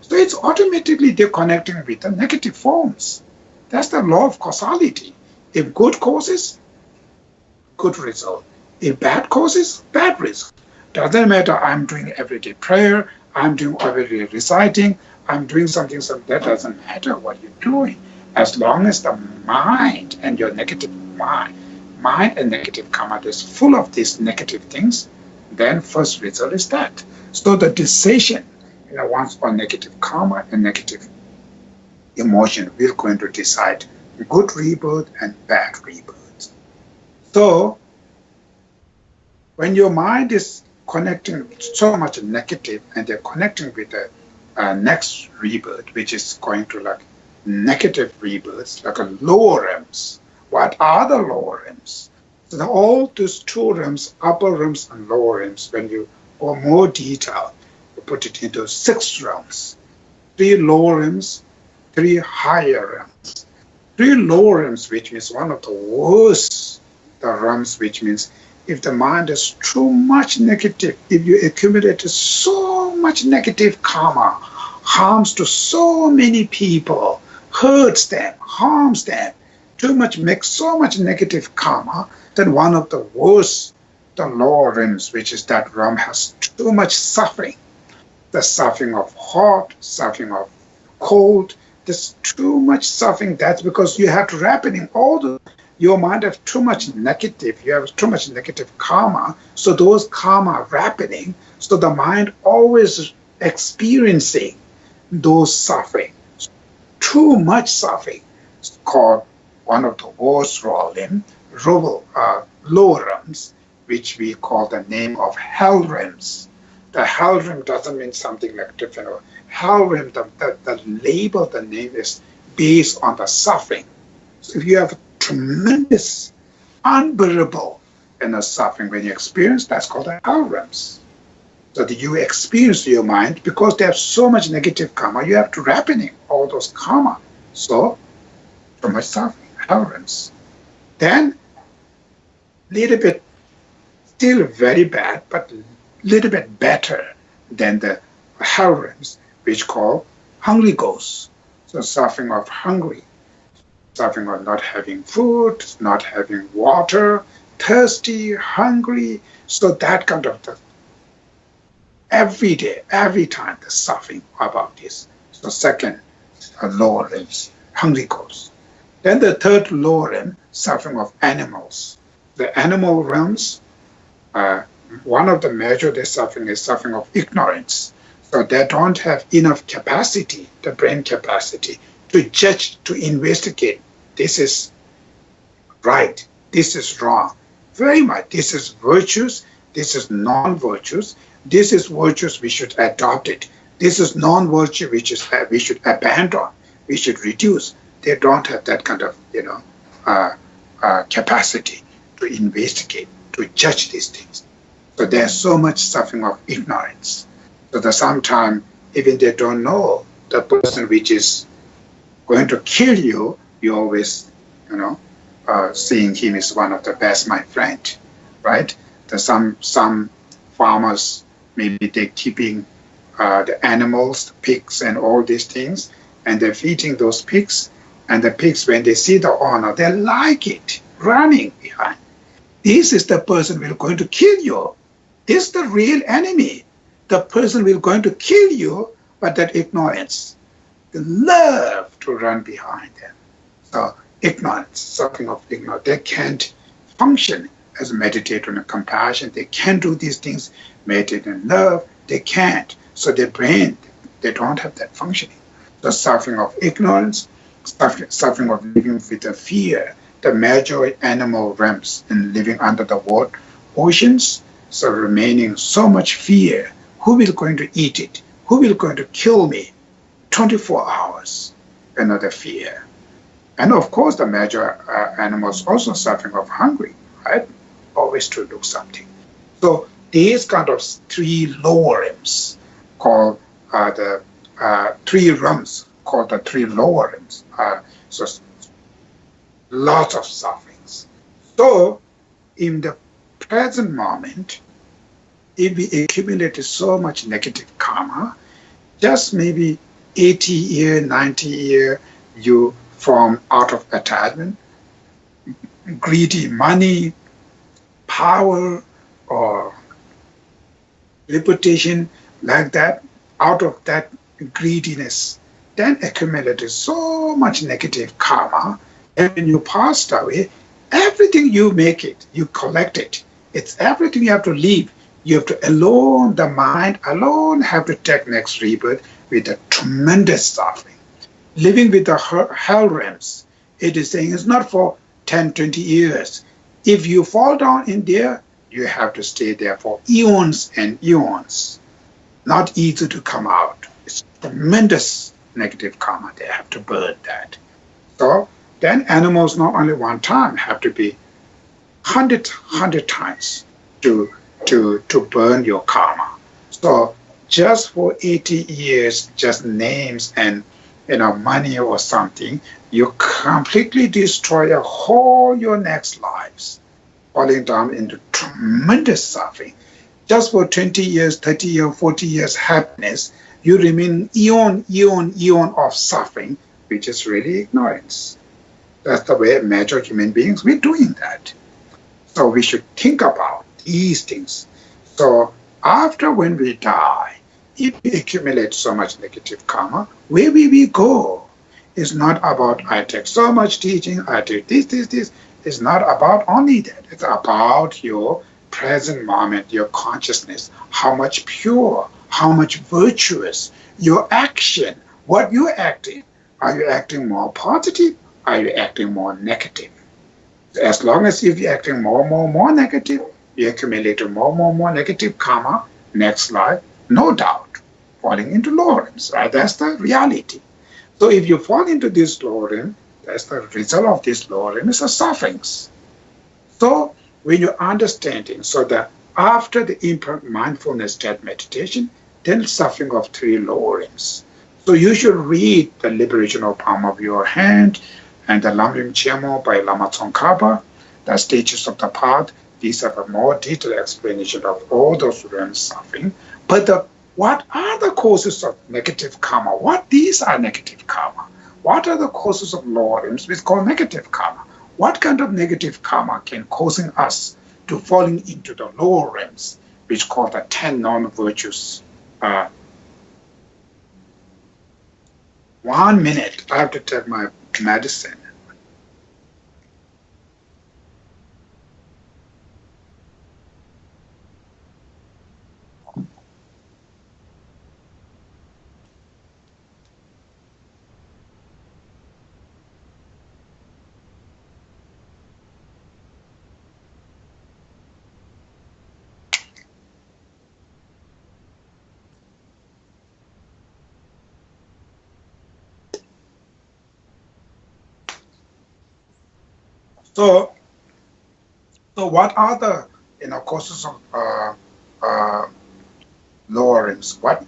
So it's automatically they're connecting with the negative forms. That's the law of causality. If good causes, good result. If bad causes, bad result. Doesn't matter, I'm doing everyday prayer, I'm doing everyday reciting, I'm doing something, so that doesn't matter what you're doing. As long as the mind and your negative mind and negative karma is full of these negative things, then first result is that. So the decision, once on negative karma and negative emotion, we're going to decide good rebirth and bad rebirth. So when your mind is connecting so much negative, and they're connecting with the next rebirth, which is going to like negative rebirths, like a lower realms. What are the lower realms? So all these two realms, upper realms and lower realms, when you go more detail, you put it into 6 realms. 3 lower realms, 3 higher realms. 3 lower realms, which means one of the worst the realms, which means if the mind is too much negative, if you accumulate so much negative karma, harms to so many people, hurts them, harms them, too much makes so much negative karma, then one of the worst, the lower realms, which is that realm has too much suffering. The suffering of hot, suffering of cold, there's too much suffering. That's because you have to wrap in all the your mind has too much negative, you have too much negative karma, so those karma happening, so the mind always experiencing those suffering. Too much suffering is called one of the worst lower realms, which we call the name of hell realms. The hell realm doesn't mean something like different. Hell realm, the label, the name is based on the suffering. So if you have tremendous, unbearable suffering when you experience, that's called the hell realms. So that you experience your mind, because they have so much negative karma, you have to wrap in all those karma. So, too much suffering, hell realms. Then, little bit, still very bad, but little bit better than the hell realms, which call hungry ghosts. So suffering of hungry, suffering of not having food, not having water, thirsty, hungry. So that kind of the, every day, every time the suffering about this. So second, lower realms, hungry ghosts. Then the third lower realm, suffering of animals. The animal realms, one of the major their suffering is suffering of ignorance. So they don't have enough capacity, the brain capacity, to judge, to investigate. This is right, this is wrong. Very much, this is virtues, this is non-virtues, this is virtues, we should adopt it. This is non-virtue, which is we should abandon, we should reduce. They don't have that kind of, capacity to investigate, to judge these things. So there's so much suffering of ignorance. So that sometimes even they don't know the person which is going to kill you, you always, seeing him as one of the best, my friend, right? There's some farmers, maybe they're keeping the animals, the pigs and all these things, and they're feeding those pigs, and the pigs, when they see the owner, they like it, running behind. This is the person who is going to kill you. This is the real enemy. The person will going to kill you, but that ignorance, they love to run behind them. So ignorance, suffering of ignorance, they can't function as a meditator and compassion. They can't do these things, meditate in love, they can't. So their brain, they don't have that functioning. The suffering of ignorance, suffering of living with the fear, the major animal realms and living under the water, oceans, so remaining so much fear. Who will going to eat it? Who will going to kill me? 24 hours, another fear. And of course, the major animals also suffering of hunger, right? Always to do something. So these kind of 3 lower realms called the 3 realms called the 3 lower realms. So lots of sufferings. So in the present moment, if we accumulated so much negative karma, just maybe 80 year, 90 year, you form out of attachment, greedy money, power, or reputation, like that, out of that greediness, then accumulated so much negative karma, and when you passed away, everything you make it, you collect it. It's everything you have to leave. You have to alone, the mind alone have to take next rebirth with a tremendous suffering. Living with the hell realms, it is saying it's not for 10, 20 years. If you fall down in there, you have to stay there for eons and eons. Not easy to come out. It's tremendous negative karma. They have to burn that. So then animals not only one time have to be hundred times to burn your karma. So just for 80 years, just names and money or something, you completely destroy a whole your next lives, falling down into tremendous suffering. Just for 20 years, 30 years, 40 years happiness, you remain eon of suffering, which is really ignorance. That's the way major human beings, we're doing that. So we should think about these things. So after when we die, if we accumulate so much negative karma, where will we go? It's not about I take so much teaching, I do this. It's not about only that. It's about your present moment, your consciousness, how much pure, how much virtuous, your action, what you're acting. Are you acting more positive? Are you acting more negative? As long as if you're acting more negative, you accumulate more negative karma, next life, no doubt, falling into lower realms, right? That's the reality. So if you fall into this lower realm, that's the result of this lower realm is the sufferings. So when you're understanding, so that after the imperfect mindfulness state meditation, then suffering of three lower realms. So you should read the Liberation of Palm of Your Hand and the Lam Rim Chemo by Lama Tsongkhapa, the Stages of the Path. These are a more detailed explanation of all those realms suffering. But what are the causes of negative karma? What these are negative karma? What are the causes of lower realms which call negative karma? What kind of negative karma can causing us to falling into the lower realms, which call the 10 non-virtues? 1 minute, I have to take my medicine. So what are the causes of lower realms? What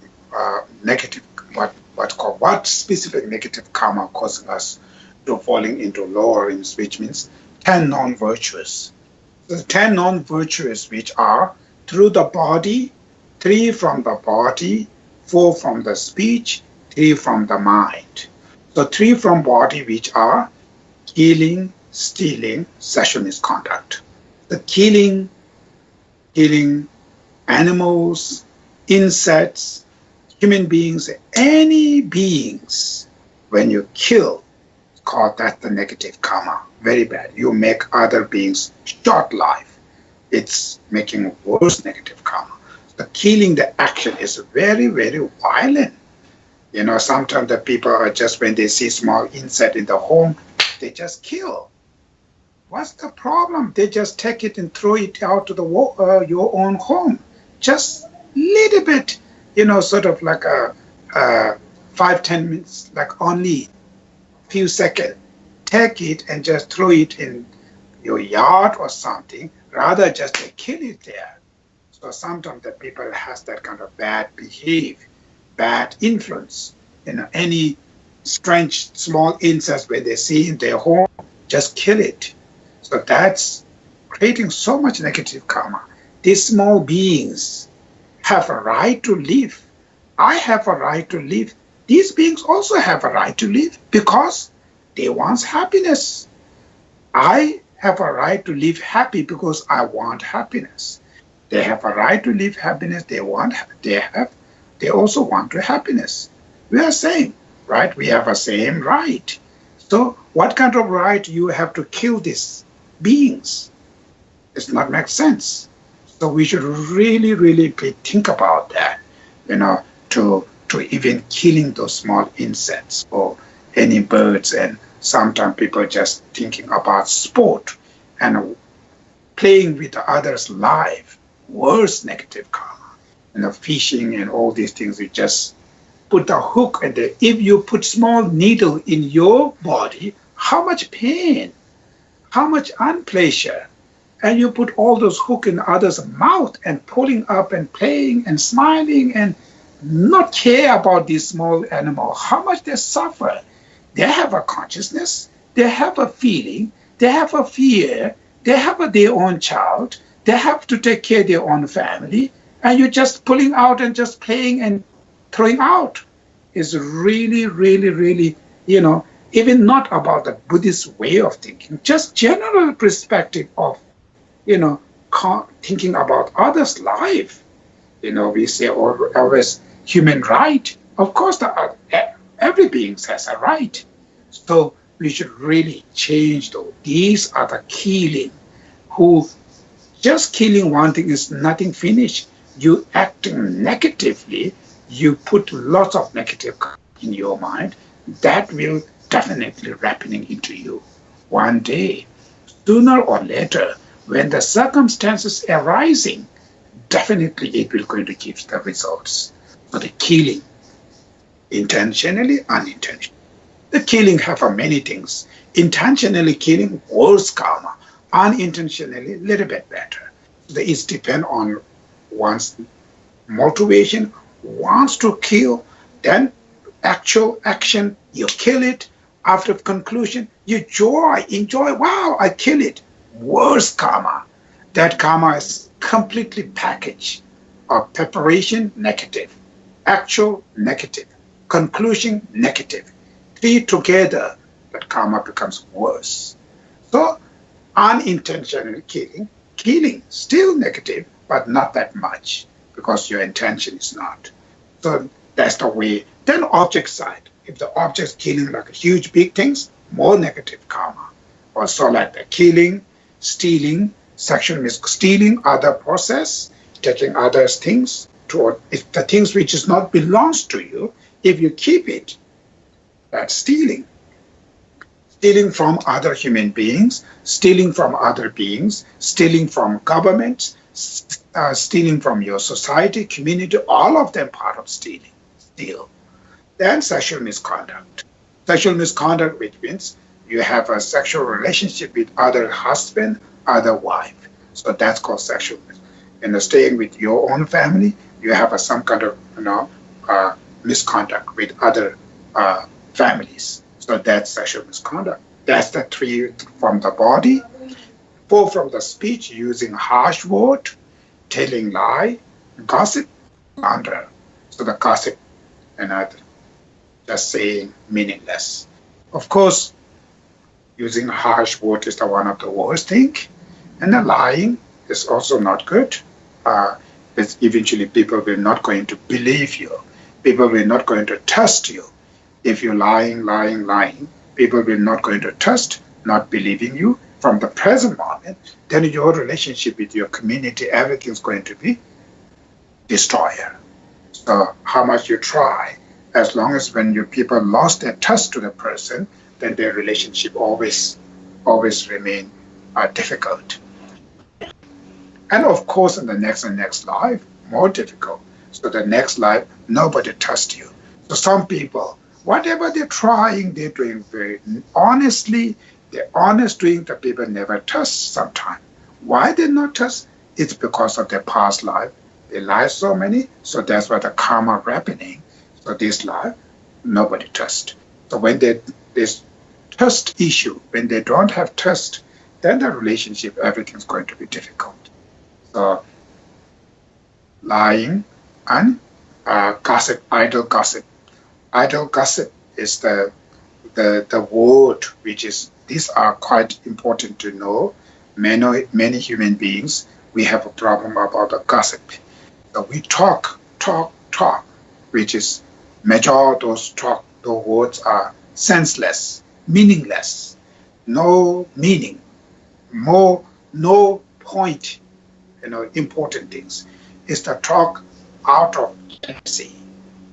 negative? What specific negative karma causing us to falling into lower realms? Which means 10 non-virtuous. The 10 non-virtuous, which are through the body, 3 from the body, 4 from the speech, 3 from the mind. So 3 from body, which are killing, stealing, sexual misconduct. The killing animals, insects, human beings, any beings, when you kill, call that the negative karma. Very bad. You make other beings short life. It's making worse negative karma. The killing, the action is very, very violent. Sometimes the people are just, when they see small insect in the home, they just kill. What's the problem? They just take it and throw it out to your own home. Just little bit, sort of like a 5-10 minutes, like only few seconds. Take it and just throw it in your yard or something, rather just to kill it there. So sometimes the people has that kind of bad behavior, bad influence. Any strange small insects when they see in their home, just kill it. So that's creating so much negative karma. These small beings have a right to live. I have a right to live. These beings also have a right to live because they want happiness. I have a right to live happy because I want happiness. They have a right to live happiness. They also want to happiness. We are same, right? We have a same right. So what kind of right you have to kill these beings? It's not make sense. So we should really think about that, to even killing those small insects or any birds. And sometimes people just thinking about sport. And playing with the other's life, worse negative karma. Fishing and all these things, you just put the hook, and if you put small needle in your body, how much pain, how much unpleasure, and you put all those hook in others' mouth and pulling up and playing and smiling and not care about this small animal, how much they suffer. They have a consciousness, they have a feeling, they have a fear, they have their own child, they have to take care of their own family, and you're just pulling out and just playing and throwing out. Is really, really, really, even not about the Buddhist way of thinking, just general perspective of, thinking about others' life. We say always human right. Of course, every being has a right. So we should really change those. These are the killing, who just killing one thing is nothing finished. You acting negatively, you put lots of negative in your mind, that will definitely happening into you. One day, sooner or later, when the circumstances arising, definitely it will going to give the results. So the killing, intentionally, unintentionally. The killing have many things. Intentionally killing, worse karma. Unintentionally, a little bit better. It depends on one's motivation, wants to kill, then actual action, you kill it. After conclusion, you enjoy, wow, I kill it. Worse karma. That karma is completely packaged of preparation, negative, actual, negative, conclusion, negative. Three together, that karma becomes worse. So unintentional killing still negative, but not that much, because your intention is not. So that's the way. Then object side. If the object is killing like huge big things, more negative karma. Also like the killing, stealing, sexual stealing other process, taking others' things, if the things which is not belongs to you, if you keep it, that's stealing. Stealing from other human beings, stealing from other beings, stealing from governments, stealing from your society, community, all of them part of stealing. Steal. Then sexual misconduct. Sexual misconduct, which means you have a sexual relationship with other husband, other wife. So that's called sexual misconduct. And staying with your own family, you have some kind of misconduct with other families. So that's sexual misconduct. That's the 3 from the body. 4 from the speech, using harsh word, telling lie, gossip, slander. So the gossip and just saying meaningless. Of course, using harsh word is one of the worst thing. And the lying is also not good. Eventually people will not going to believe you. People will not going to trust you. If you're lying, people will not going to trust, not believing you from the present moment. Then your relationship with your community, everything's going to be destroyed. So how much you try, as long as when your people lost their trust to the person, then their relationship always remain difficult. And of course, in the next life, more difficult. So the next life, nobody trusts you. So some people, whatever they're trying, they're doing very honestly. They're honest doing, the people never trust sometimes. Why they not trust? It's because of their past life. They lie so many, so that's why the karma happening. So this life, nobody trusts. So when this trust issue, when they don't have trust, then the relationship, everything's going to be difficult. So lying and gossip, idle gossip. Idle gossip is the word which is, these are quite important to know. Many human beings, we have a problem about the gossip. So we talk, which is major those words are senseless, meaningless, no meaning, no point, important things. Is the talk out of jealousy,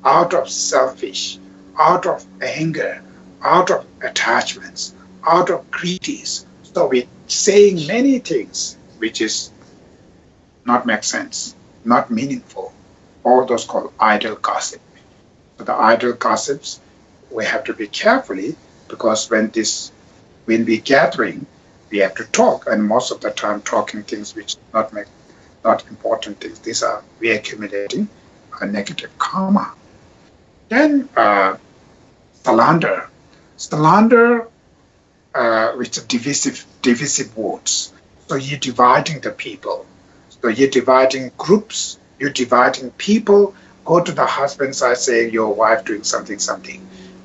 out of selfish, out of anger, out of attachments, out of greedies. So we're saying many things which is not make sense, not meaningful. All those called idle gossip. So the idle gossips, we have to be carefully because when we gathering, we have to talk, and most of the time talking things which not important things. These are we accumulating a negative karma. Then slander, slander, which are divisive words. So you're dividing the people. So you're dividing groups. You're dividing people. Go to the husband side saying your wife doing something, something.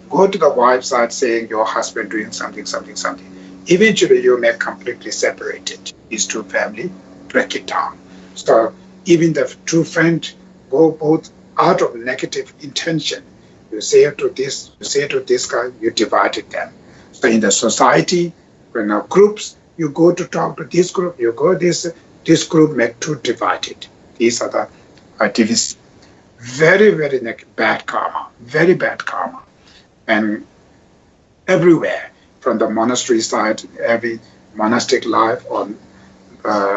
Go to the wife side saying your husband doing something, something, something. Eventually, you may completely separate it. These two families, break it down. So even the two friends go both out of negative intention. You say to this, you say to this guy, you divided them. So in the society, when our groups, you go to talk to this group, you go this group make two divided. These are the divisive. Very, very bad karma, very bad karma. And everywhere, from the monastery side, every monastic life or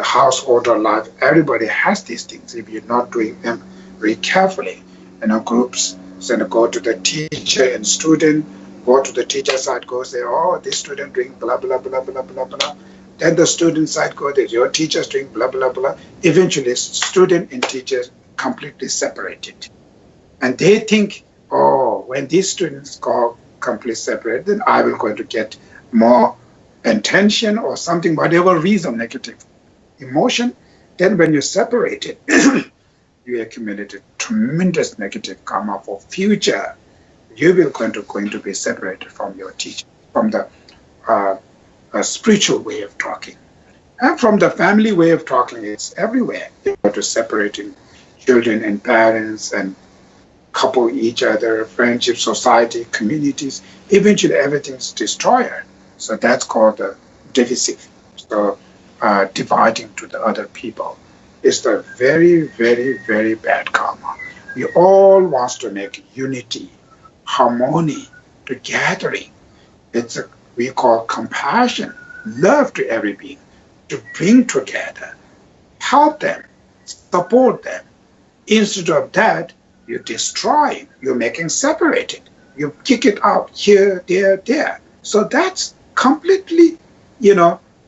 household life, everybody has these things. If you're not doing them very carefully, groups, so go to the teacher and student, go to the teacher side, go say, oh, this student doing blah, blah, blah, blah, blah, blah. Then the student side go, your teacher's doing blah, blah, blah. Eventually, student and teachers completely separated. And they think, oh, when these students go completely separate, then I will going to get more attention or something, whatever reason, negative emotion. Then when you separate it, you accumulated tremendous negative karma for future. You will going to be separated from your teacher, from the spiritual way of talking. And from the family way of talking, it's everywhere. You go to separating children and parents and couple each other, friendship, society, communities. Eventually, everything's destroyed. So that's called the divisive. So dividing to the other people is the very, very, very bad karma. We all want to make unity, harmony, to gathering. We call compassion, love to every being, to bring together, help them, support them. Instead of that, you destroy, you're making separated. You kick it out here, there. So that's completely,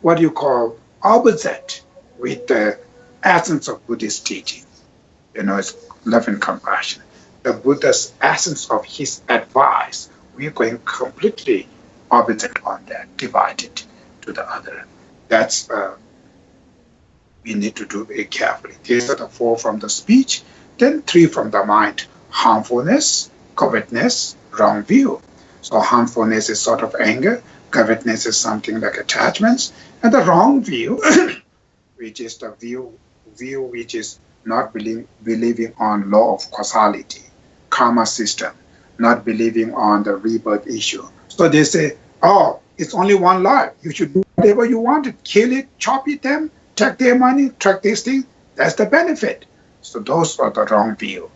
what you call opposite with the essence of Buddhist teaching. It's love and compassion. The Buddha's essence of his advice, we're going completely opposite on that, divided to the other. That's we need to do very carefully. These are the 4 from the speech. Then 3 from the mind: harmfulness, covetousness, wrong view. So harmfulness is sort of anger, covetousness is something like attachments, and the wrong view, which is the view which is not believing on law of causality, karma system, not believing on the rebirth issue. So they say, oh, it's only one life. You should do whatever you want it, kill it, chop it them, take their money, track this thing. That's the benefit. So those are the wrong view.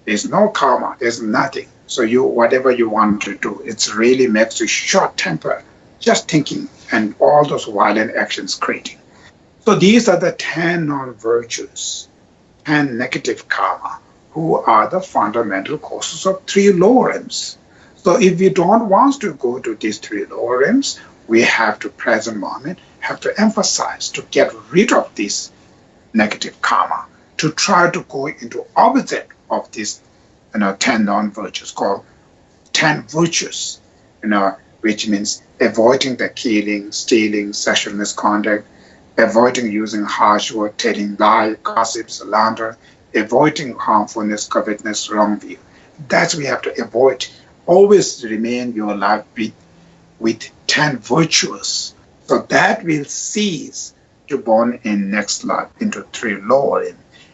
There's no karma. There's nothing. So whatever you want to do, it really makes you short temper, just thinking, and all those violent actions creating. So these are the 10 non-virtues, 10 negative karma, who are the fundamental causes of 3 lower rims. So if we don't want to go to these 3 lower rims, we have to present moment, have to emphasize to get rid of this negative karma, to try to go into opposite of these 10 non-virtues, called 10 virtues, which means avoiding the killing, stealing, sexual misconduct, avoiding using harsh word, telling lie, gossip, slander, avoiding harmfulness, covetousness, wrong view. That's we have to avoid. Always remain your life with 10 virtues. So that will cease to born in next life into 3 lower.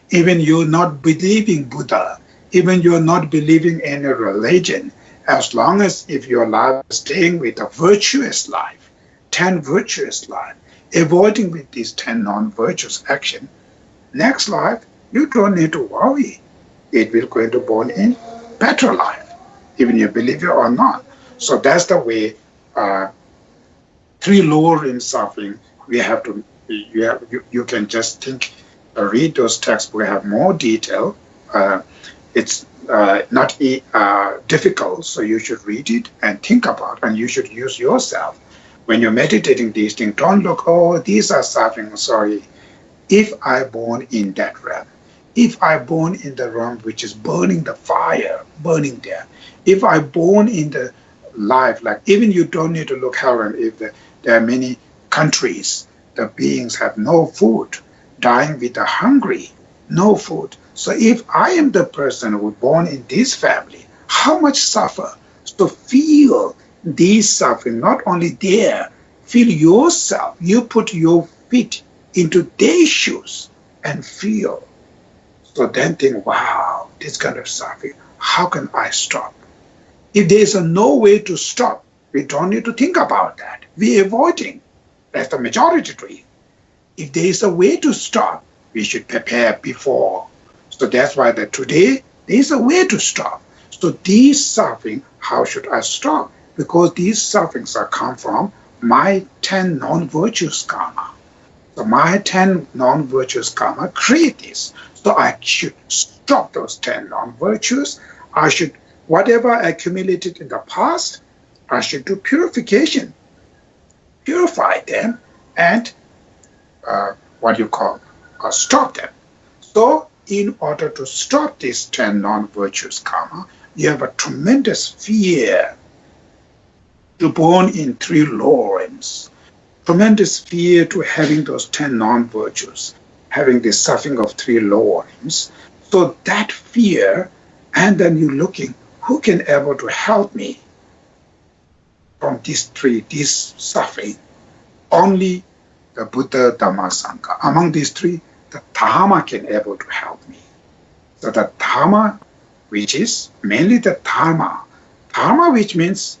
Even you're not believing Buddha, even you're not believing in a religion, as long as if your life is staying with a virtuous life, 10 virtuous life, avoiding with these 10 non-virtuous action, next life, you don't need to worry. It will go into born in better life, even you believe it or not. So that's the way 3 lower in suffering we have to You can just think, read those texts. We have more detail. It's not difficult, so you should read it and think about, and you should use yourself. When you're meditating these things, don't look, oh, these are suffering, sorry. If I born in that realm, if I born in the realm which is burning the fire, burning there, if I born in the life, like even you don't need to look heaven, if there are many countries, the beings have no food, dying with the hungry, no food. So if I am the person who was born in this family, how much suffer? So feel these suffering, not only there, feel yourself. You put your feet into their shoes and feel. So then think, wow, this kind of suffering, how can I stop? If there is no way to stop, we don't need to think about that. We're avoiding. That's the majority to it. If there is a way to stop, we should prepare before. So that's why that today there is a way to stop. So these suffering, how should I stop? Because these sufferings are come from my 10 non-virtuous karma. So my 10 non-virtuous karma create this. So I should stop those 10 non-virtuous. I should, whatever I accumulated in the past, I should do purification, purify them, and stop them. So in order to stop these 10 non-virtuous karma, you have a tremendous fear to born in 3 lower realms, tremendous fear to having those 10 non-virtues, having the suffering of 3 lower realms. So that fear, and then you're looking, who can able to help me from these 3, this suffering? Only the Buddha, Dhamma, Sangha. Among these 3, the Dhamma can able to help me. So the Dhamma, which is mainly the Dharma, which means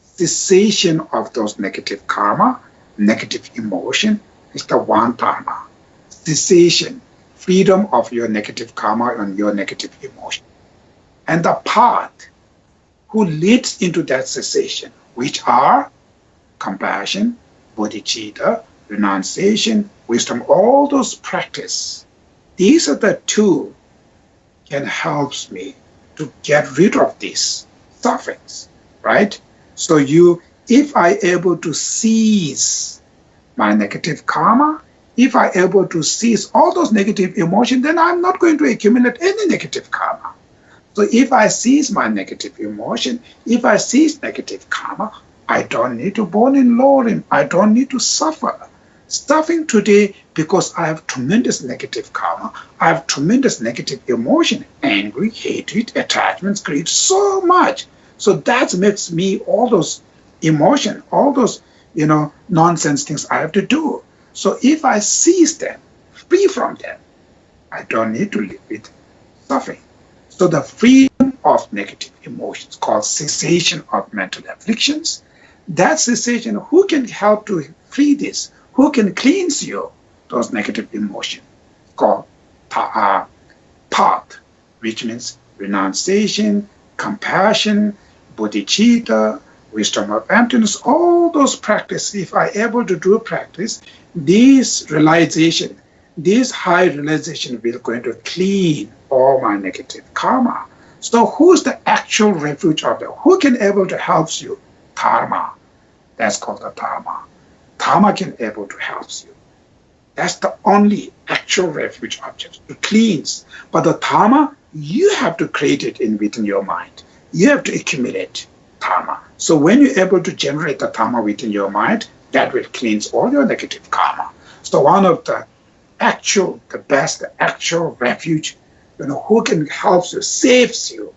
cessation of those negative karma, negative emotion, is the one Dharma. Cessation, freedom of your negative karma and your negative emotion. And the path who leads into that cessation, which are compassion, bodhicitta, renunciation, wisdom, all those practice. These are the 2 can help me to get rid of these sufferings, right? So if I able to seize my negative karma, if I able to seize all those negative emotions, then I'm not going to accumulate any negative karma. So if I seize my negative emotion, if I seize negative karma, I don't need to born in lower realm. I don't need to suffer. Suffering today because I have tremendous negative karma, I have tremendous negative emotion, angry, hatred, attachments, greed, so much. So that makes me all those emotion, all those nonsense things I have to do. So if I seize them, free from them, I don't need to live with suffering. So the freedom of negative emotions, called cessation of mental afflictions, that cessation, who can help to free this? Who can cleanse you those negative emotions? Called path, which means renunciation, compassion, bodhicitta, wisdom of emptiness, all those practices. If I able to do practice, this realization, this high realization will going to clean all my negative karma. So who's the actual refuge of them? Who can able to help you? Dharma. That's called the Dharma. Dharma can able to help you. That's the only actual refuge object to cleanse. But the Dharma, you have to create it within your mind. You have to accumulate Dharma. So when you're able to generate the Dharma within your mind, that will cleanse all your negative karma. So one of the best actual refuge, who can help you, saves you.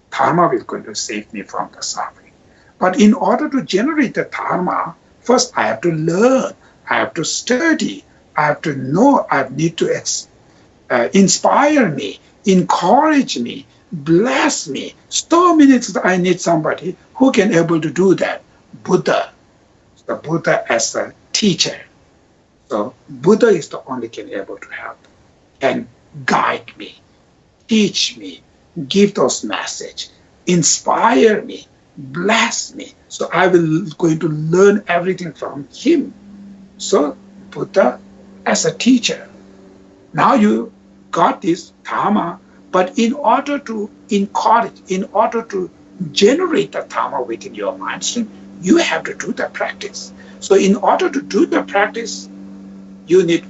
Dharma will going to save me from the suffering. But in order to generate the Dharma, first I have to learn, I have to study, I have to know, I need to inspire me, encourage me, bless me. So many things I need somebody who can able to do that. Buddha, the Buddha as a teacher. So Buddha is the only can able to help, can guide me, teach me, give those message, inspire me, bless me. So I will going to learn everything from him. So Buddha as a teacher. Now you got this Dharma, but in order to encourage, in order to generate the Dharma within your mind stream, you have to do the practice. So in order to do the practice, you need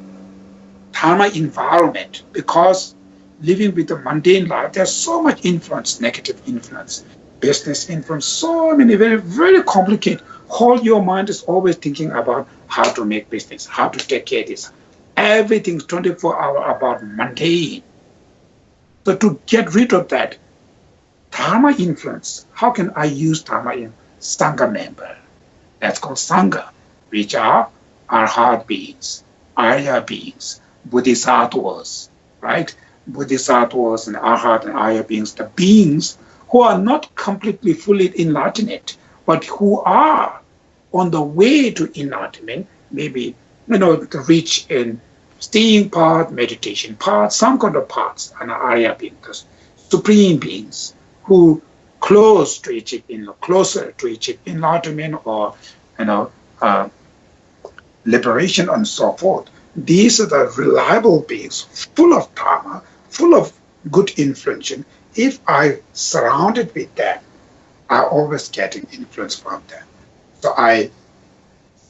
Dharma environment, because living with the mundane life, there's so much influence, negative influence, business influence, so many very, very complicated. Whole your mind is always thinking about how to make business, how to take care of this. Everything's 24 hours about mundane. So to get rid of that Dharma influence, how can I use Dharma in Sangha member? That's called Sangha, which are Arhat beings, Arya beings, Bodhisattvas, right? Bodhisattvas and Arhat and Arya beings, the beings who are not completely fully enlightened, but who are on the way to enlightenment, maybe, to reach in staying path, meditation path, some kind of paths, and Arya beings, supreme beings who closer to achieve enlightenment or liberation and so forth. These are the reliable beings, full of dharma, full of good influence. If I surrounded with them, I always getting influence from them. So I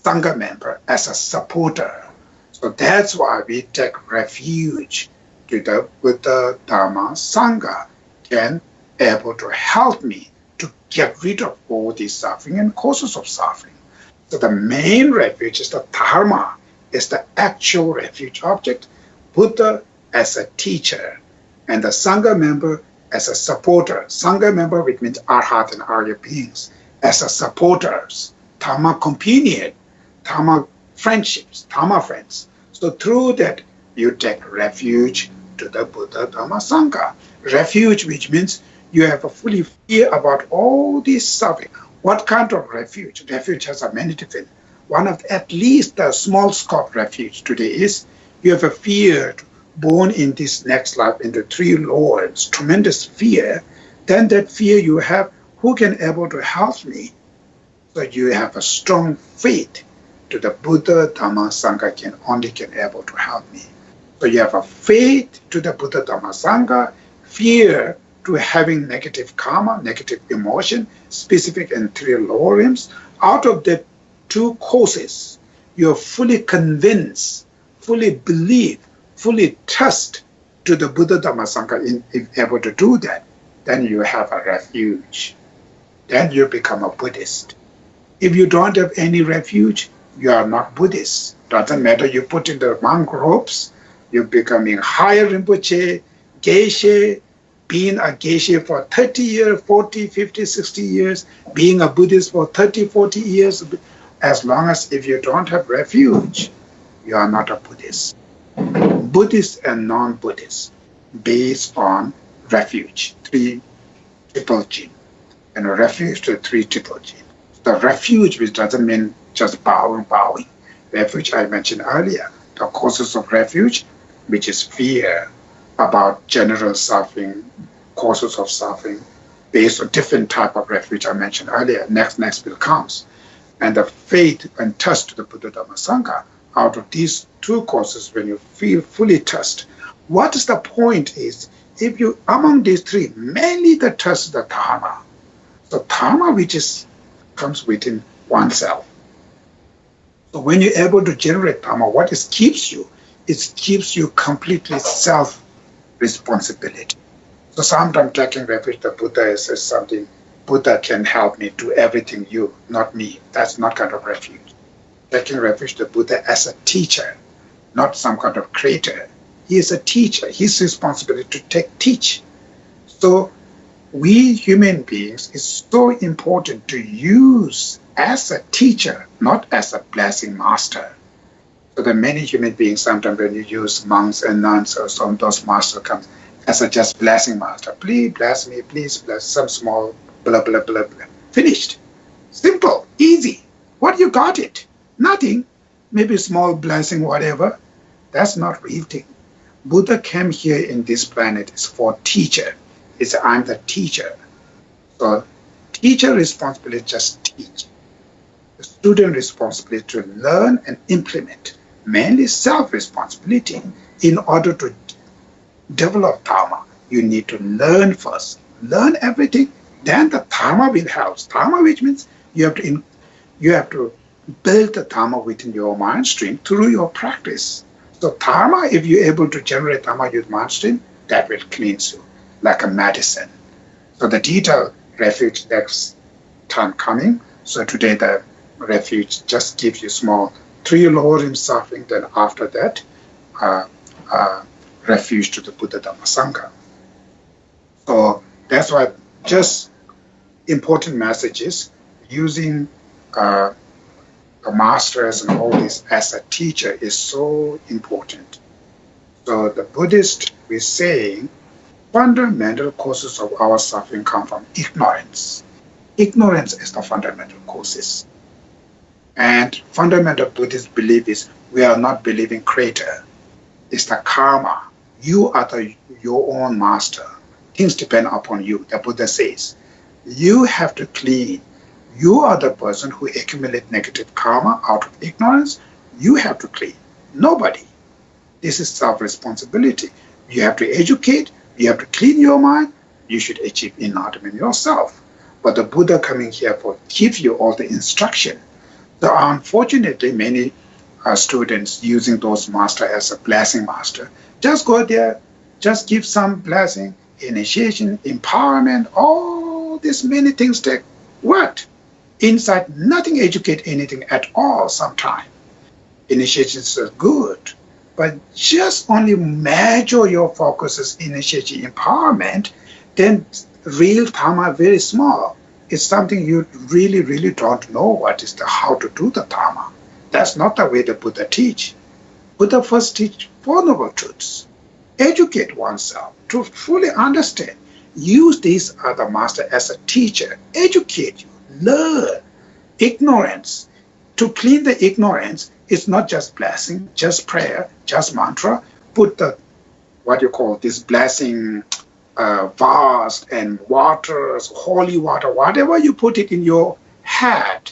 Sangha member as a supporter. So that's why we take refuge to the Buddha, Dharma, Sangha can able to help me to get rid of all these suffering and causes of suffering. So the main refuge is the Dharma, is the actual refuge object, Buddha as a teacher, and the Sangha member as a supporter. Sangha member, which means Arhat and Arya beings, as a supporters, Dharma companion, Dharma friendships, Dharma friends. So through that, you take refuge to the Buddha, Dharma, Sangha. Refuge, which means you have a fully fear about all this suffering. What kind of refuge? Refuge has a many different. One of at least the small scope refuge today is you have a fear born in this next life into three lords, tremendous fear. Then that fear you have, who can able to help me? So you have a strong faith to the Buddha, Dhamma, Sangha can able to help me. So you have a faith to the Buddha, Dhamma, Sangha, fear to having negative karma, negative emotion, specific and three lower rims. Out of the two causes, you're fully convinced, fully believe, fully trust to the Buddha, Dhamma, Sangha. If able to do that, then you have a refuge. Then you become a Buddhist. If you don't have any refuge, you are not Buddhist. Doesn't matter, you put in the monk robes, you're becoming higher Rinpoche, Geshe, being a Geshe for 30 years, 40, 50, 60 years, being a Buddhist for 30, 40 years, as long as if you don't have refuge, you are not a Buddhist. Buddhist and non-Buddhist, based on refuge, three triple G, and a refuge to three triple G. The refuge, which doesn't mean just bowing. Refuge I mentioned earlier, the causes of refuge, which is fear about general suffering, causes of suffering, based on different type of refuge I mentioned earlier. Next will comes. And the faith and trust to the Buddha, Dhamma, Sangha, out of these two causes, when you feel fully trust, what is the point is, if you, among these three, mainly the trust is the Dharma. So Dharma, which is comes within oneself. So when you're able to generate Dharma, what it keeps you? It keeps you completely self-responsibility. So sometimes taking refuge, the Buddha says something, Buddha can help me do everything, you, not me. That's not kind of refuge. Taking refuge, the Buddha as a teacher, not some kind of creator. He is a teacher. His responsibility to teach. So we human beings, is so important to use as a teacher, not as a blessing master. So the many human beings, sometimes when you use monks and nuns or some of those masters come as a just blessing master. Please bless me, please bless some small blah, blah, blah, blah. Finished. Simple, easy. What you got it? Nothing. Maybe small blessing, whatever. That's not real thing. Buddha came here in this planet is for teacher. It's I'm the teacher. So teacher responsibility just teach. The student responsibility to learn and implement. mainly self-responsibility. In order to develop Dharma, you need to learn first. Learn everything, then the Dharma will help. Dharma, which means you have to build the Dharma within your mind stream through your practice. So Dharma, if you're able to generate Dharma with mind stream, that will cleanse you like a medicine. So the detailed refuge next time coming. So today the refuge just gives you small 3 lowering suffering, then after that, refuge to the Buddha Dhamma Sangha. So that's why just important messages using the masters and all this as a teacher is so important. So the Buddhist is saying fundamental causes of our suffering come from ignorance. Ignorance is the fundamental causes. And fundamental Buddhist belief is we are not believing creator. It's the karma. You are your own master. Things depend upon you. The Buddha says, you have to clean. You are the person who accumulates negative karma out of ignorance. You have to clean. Nobody. This is self-responsibility. You have to educate. You have to clean your mind. You should achieve enlightenment yourself. But the Buddha coming here for give you all the instruction. So unfortunately, many students using those master as a blessing master. Just go there, just give some blessing, initiation, empowerment, all these many things take what? Inside, nothing educate anything at all sometimes. Initiations are good, but just only measure your focus as initiation, empowerment, then real Dharma very small. It's something you really, really don't know what is how to do the Dharma. That's not the way the Buddha teach. Buddha first teach Four Noble Truths. Educate oneself to fully understand. Use this other master as a teacher. Educate you. Learn. Ignorance. To clean the ignorance, it's not just blessing, just prayer, just mantra. Put the, what you call this blessing vase and waters, holy water, whatever you put it in your head,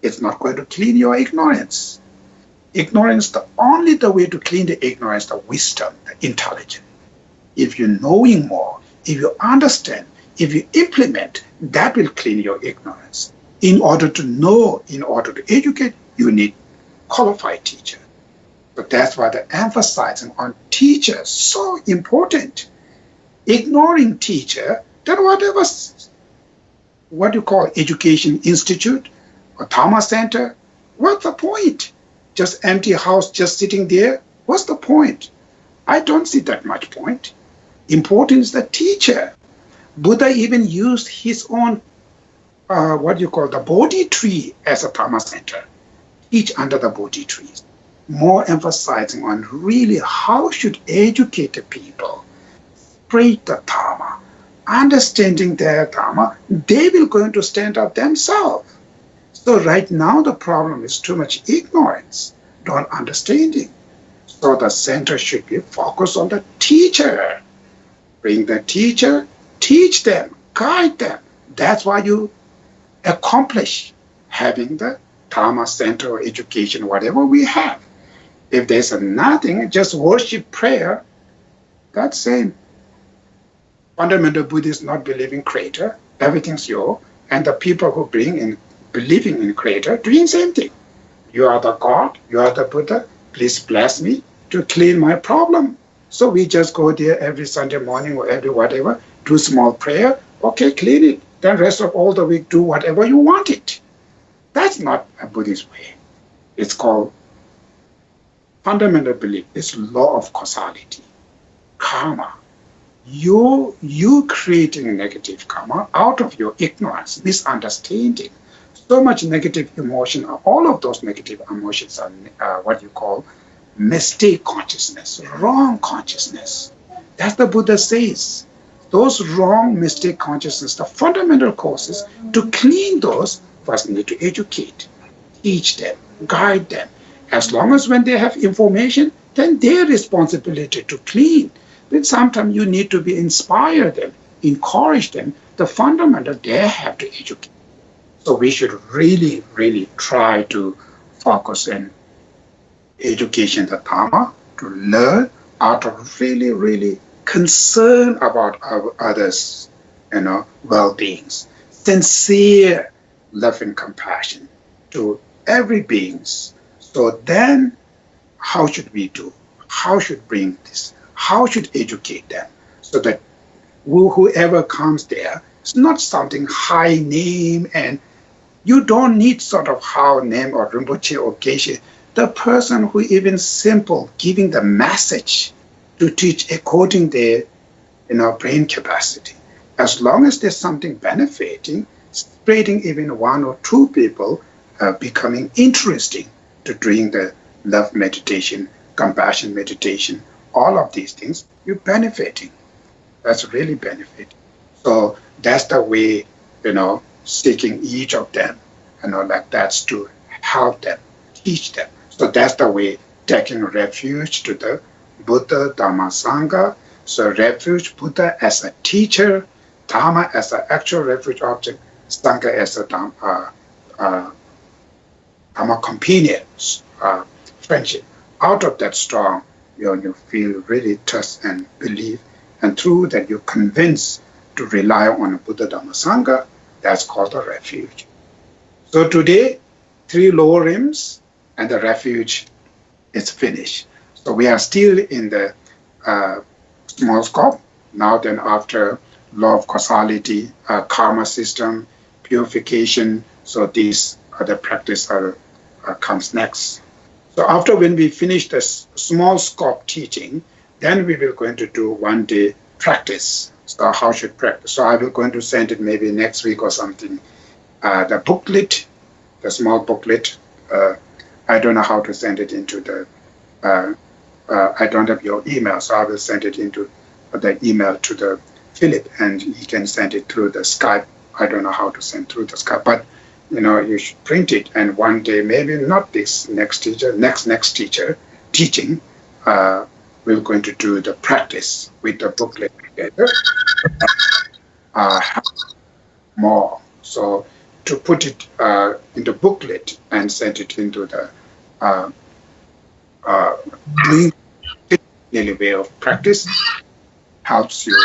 it's not going to clean your ignorance. Ignorance, only the way to clean the ignorance, the wisdom, the intelligence. If you're knowing more, if you understand, if you implement, that will clean your ignorance. In order to know, in order to educate, you need qualified teacher. But that's why the emphasizing on teacher so important. Ignoring teacher, then whatever, what you call education institute or Dharma center, what's the point? Just empty house, just sitting there, what's the point? I don't see that much point. Important is the teacher. Buddha even used his own, what you call the Bodhi tree as a Dharma center. Teach under the Bodhi trees. More emphasizing on really how should educate the people. Spread the Dharma. Understanding their Dharma, they will going to stand up themselves. So right now the problem is too much ignorance, not understanding. So the center should be focused on the teacher. Bring the teacher, teach them, guide them. That's why you accomplish having the Dharma center or education, whatever we have. If there's nothing, just worship, prayer, that's same. Fundamental Buddhists not believing creator, everything's yours, and the people who bring in believing in creator, doing same thing. You are the God, you are the Buddha, please bless me to clean my problem. So we just go there every Sunday morning or every whatever, do small prayer, okay, clean it. Then rest of all the week, do whatever you want it. That's not a Buddhist way. It's called fundamental belief. It's law of causality, karma. You creating negative karma out of your ignorance, misunderstanding. So much negative emotion, all of those negative emotions are what you call mistake consciousness, wrong consciousness. That's the Buddha says. Those wrong mistake consciousness, the fundamental causes, to clean those, first need to educate, teach them, guide them. As long as when they have information, then their responsibility to clean. But sometimes you need to be inspire them, encourage them. The fundamental, they have to educate. So we should really, really try to focus and education, the Dharma, to learn out of really, really concern about our others, well-beings, sincere love and compassion to every beings. So then, how should we do? How should bring this? How should educate them so that whoever comes there, it's not something high name, and you don't need sort of high name or Rinpoche or Geshe. The person who even simple giving the message to teach according to their brain capacity. As long as there's something benefiting, spreading even one or two people becoming interesting to doing the love meditation, compassion meditation, all of these things, you're benefiting. That's really benefiting. So that's the way, seeking each of them, like that's to help them, teach them. So that's the way taking refuge to the Buddha, Dhamma, Sangha. So refuge, Buddha as a teacher, Dhamma as an actual refuge object, Sangha as a Dhamma companion, friendship. Out of that strong, you feel really trust and believe, and through that you're convinced to rely on a Buddha, Dhamma, Sangha. That's called a refuge. So today, 3 lower rims and the refuge is finished. So we are still in the small scope. Now then, after law of causality, karma system, purification, so these other practice comes next. So after when we finish the small scope teaching, then we will going to do 1 day practice. So how should practice? So I will going to send it maybe next week or something. The booklet, the small booklet, I don't know how to send it into the, I don't have your email, so I will send it into the email to the Philip, and he can send it through the Skype. I don't know how to send through the Skype, but you should print it, and 1 day, maybe not this next teacher, next teacher teaching, we're going to do the practice with the booklet together. More. So to put it in the booklet and send it into the daily way of practice helps you.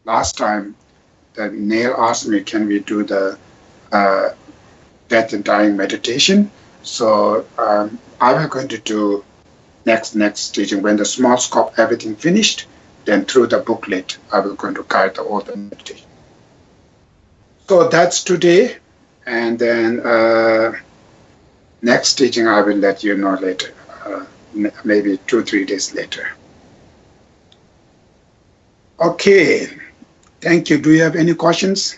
Last time, Neil asked me, can we do the death and dying meditation? So I will going to do next teaching when the small scope everything finished. Then through the booklet, I will going to guide all the meditation. So that's today, and then next teaching I will let you know later, maybe 2-3 days later. Okay, thank you. Do you have any questions?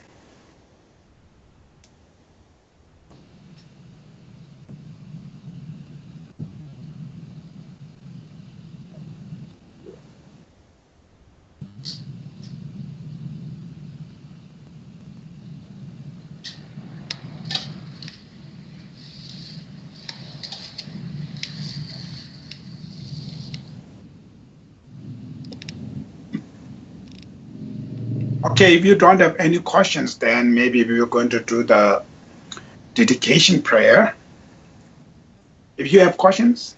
Okay, if you don't have any questions, then maybe we are going to do the dedication prayer. If you have questions.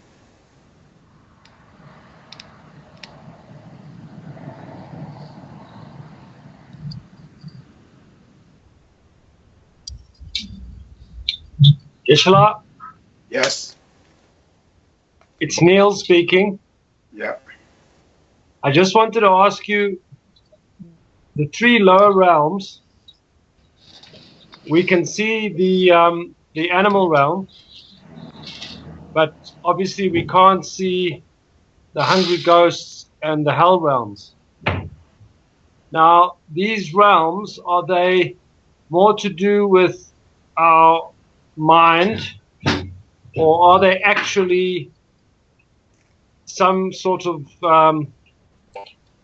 Geshe? Yes. It's Neil speaking. Yeah. I just wanted to ask you, the 3 lower realms, we can see the animal realm, but obviously we can't see the hungry ghosts and the hell realms. Now, these realms, are they more to do with our mind, or are they actually some sort of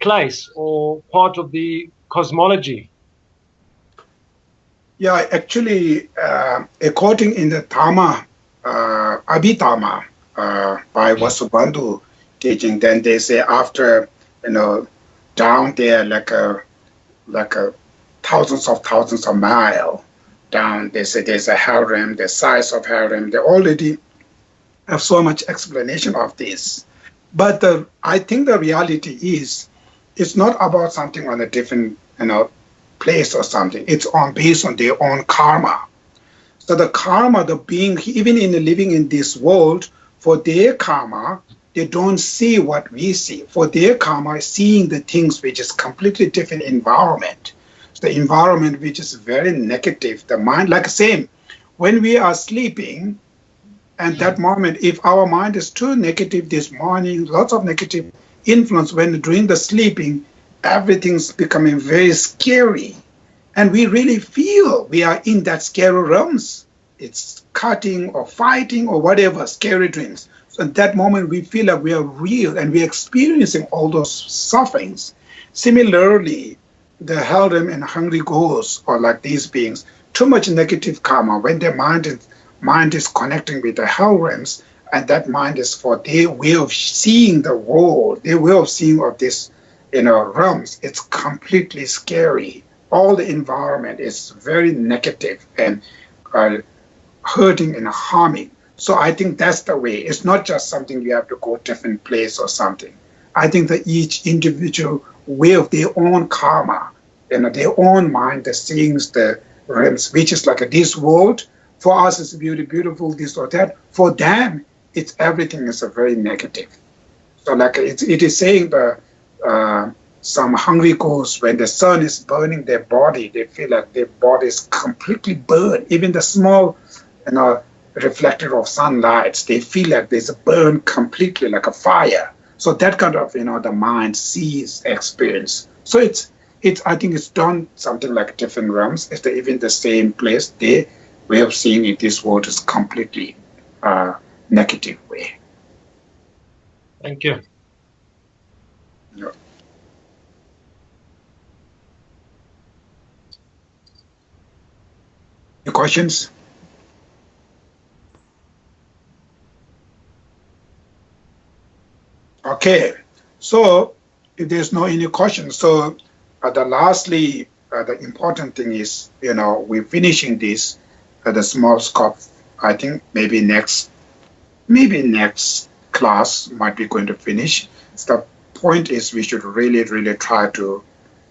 place or part of the cosmology? Yeah, actually, according in the Dhamma, Abhidhamma, by Vasubandhu teaching, then they say after, down there like a thousands of miles down, they say there's a hell realm, the size of hell realm, they already have so much explanation of this. But I think the reality is, it's not about something on a different, place or something. It's based on their own karma. So the karma, the being, even in living in this world, for their karma, they don't see what we see. For their karma, seeing the things which is completely different environment. So the environment which is very negative, the mind, like same, when we are sleeping, and that moment, if our mind is too negative this morning, lots of negative influence when during the sleeping, everything's becoming very scary. And we really feel we are in that scary realms. It's cutting or fighting or whatever, scary dreams. So at that moment, we feel like we are real and we're experiencing all those sufferings. Similarly, the Helrim and hungry ghosts, or like these beings, too much negative karma, when their mind is connecting with the hell realms, and that mind is for their way of seeing the world, their way of seeing of this, realms. It's completely scary. All the environment is very negative and hurting and harming. So I think that's the way. It's not just something you have to go different place or something. I think that each individual way of their own karma, their own mind, the seeings, the realms, which is like this world. For us, it's beautiful, this or that. For them, it's everything is a very negative. So like it is saying the some hungry ghosts, when the sun is burning their body, they feel like their body is completely burned. Even the small, reflector of sunlight, they feel like there's a burn completely like a fire. So that kind of, the mind sees, experience. So it's I think it's done something like different realms. It's even the same place. They way of seeing it, this world is completely negative way. Thank you. Yeah. Any questions? Okay, so if there's no any questions, so lastly, the important thing is, we're finishing this the small scope. I think maybe next class might be going to finish. So the point is we should really, really try to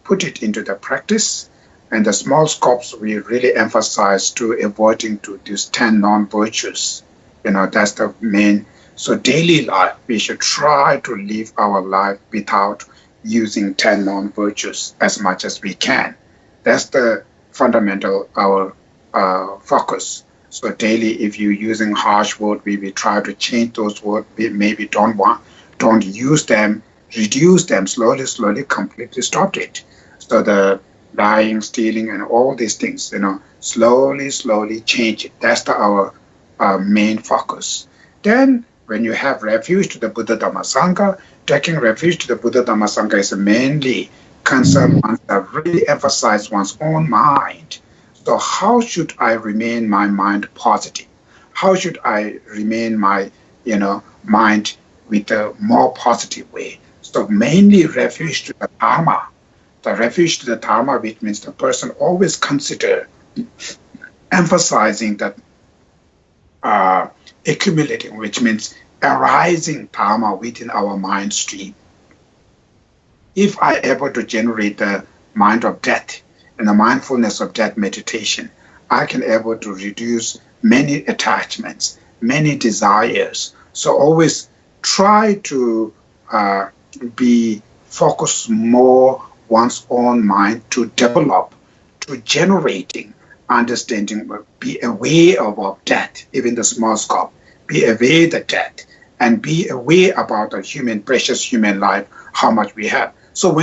put it into the practice. And the small scopes we really emphasize to avoiding to these 10 non-virtues. That's the main. So daily life, we should try to live our life without using 10 non-virtues as much as we can. That's the fundamental, our focus. So daily, if you're using harsh words, we try to change those words. We maybe don't use them, reduce them slowly, completely stop it. So the lying, stealing, and all these things, slowly change it. That's our main focus. Then when you have refuge to the Buddha Dhamma Sangha, taking refuge to the Buddha Dhamma Sangha is mainly concerned ones that really emphasize one's own mind. So how should I remain my mind positive? How should I remain my, mind with a more positive way? So mainly refuge to the Dharma. The refuge to the Dharma, which means the person always consider emphasizing that accumulating, which means arising Dharma within our mind stream. If I am able to generate the mind of death and the mindfulness of death meditation, I can able to reduce many attachments, many desires. So always try to be focused more one's own mind to develop, to generating understanding, be aware of death, even the small scope, be aware of the death, and be aware about the precious human life, how much we have. So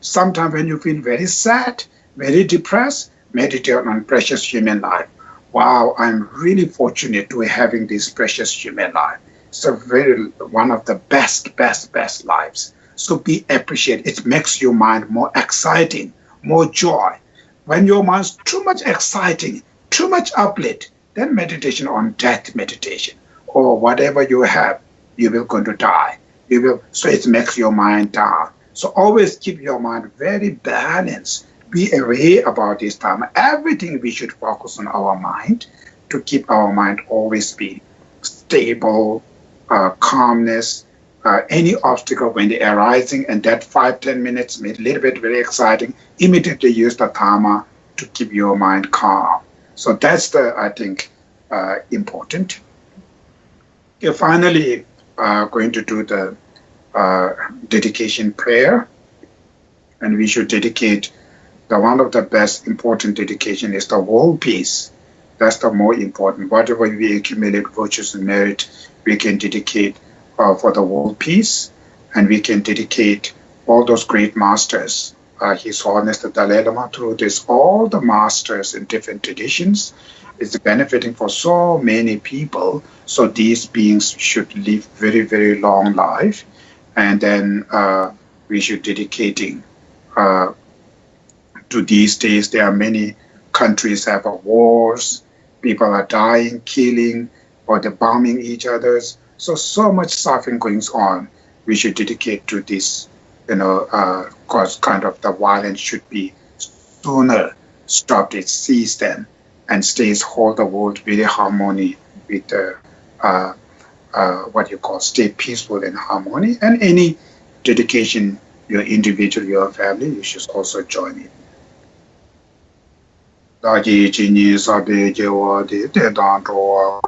sometimes when you feel very sad, very depressed, meditate on precious human life. Wow, I'm really fortunate to be having this precious human life. It's one of the best lives. So be appreciated. It makes your mind more exciting, more joy. When your mind's too much exciting, too much uplift, then meditation on death meditation, or whatever you have, you will going to die. So it makes your mind down. So always keep your mind very balanced. Be aware about this time. Everything we should focus on our mind to keep our mind always be stable, calmness, any obstacle when they are arising, and that 5-10 minutes, a little bit very exciting, immediately use the Dharma to keep your mind calm. So that's I think, important. Okay, finally, going to do the dedication prayer, and we should dedicate one of the best important dedication is the world peace. That's the more important. Whatever we accumulate virtues and merit, we can dedicate for the world peace, and we can dedicate all those great masters. His Holiness the Dalai Lama, through this, all the masters in different traditions, is benefiting for so many people. So these beings should live very, very long life, and then we should dedicating to these days. There are many countries have wars, people are dying, killing, or they're bombing each others. So much suffering going on. We should dedicate to this, cause kind of the violence should be sooner stopped, it cease them, and stays whole the world very harmony with what you call stay peaceful and harmony. And any dedication, your individual, your family, you should also join it. Daji Jini Sabi Jewa di Tedan Toa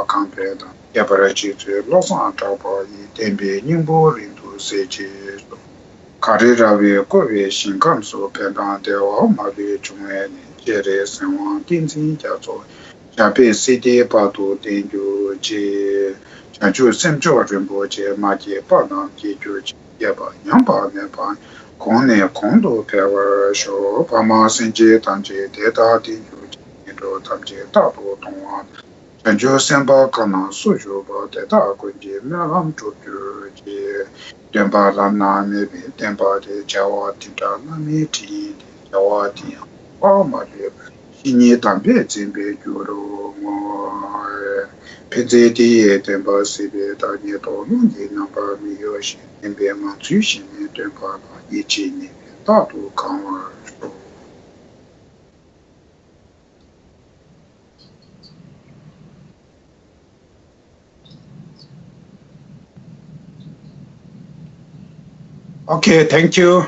Kampe Dan Yabarachi to Losan Tapa Tembe Nimbo Rindu Sechi Kariravi Kovi Shinkansu Pendan Dewa Mavi Chungeni Jere Senwan Tinsin Jazo Jape City Patu Tenju Ji Chanchu Semcho Rinpoche Maji Padam Jiju Yaba Nyamba Nepan Kone Kondo Pewa Sho Pama Senji Tanji Deta Tinju Jindo Tamji Tato Tongwan Chanjo Semba Kana Sujo Ba Deta Kunji Melam Chuju Ji Demba Lana Mebi Demba de Jawa Tinta Nami Ti Jawa Ti Pama De Shini Tambe Zimbe Juro Mo Peze Di Demba Sibe Da Nieto Nungi Namba Miyoshi Dembe Manzushi Demba Okay, thank you.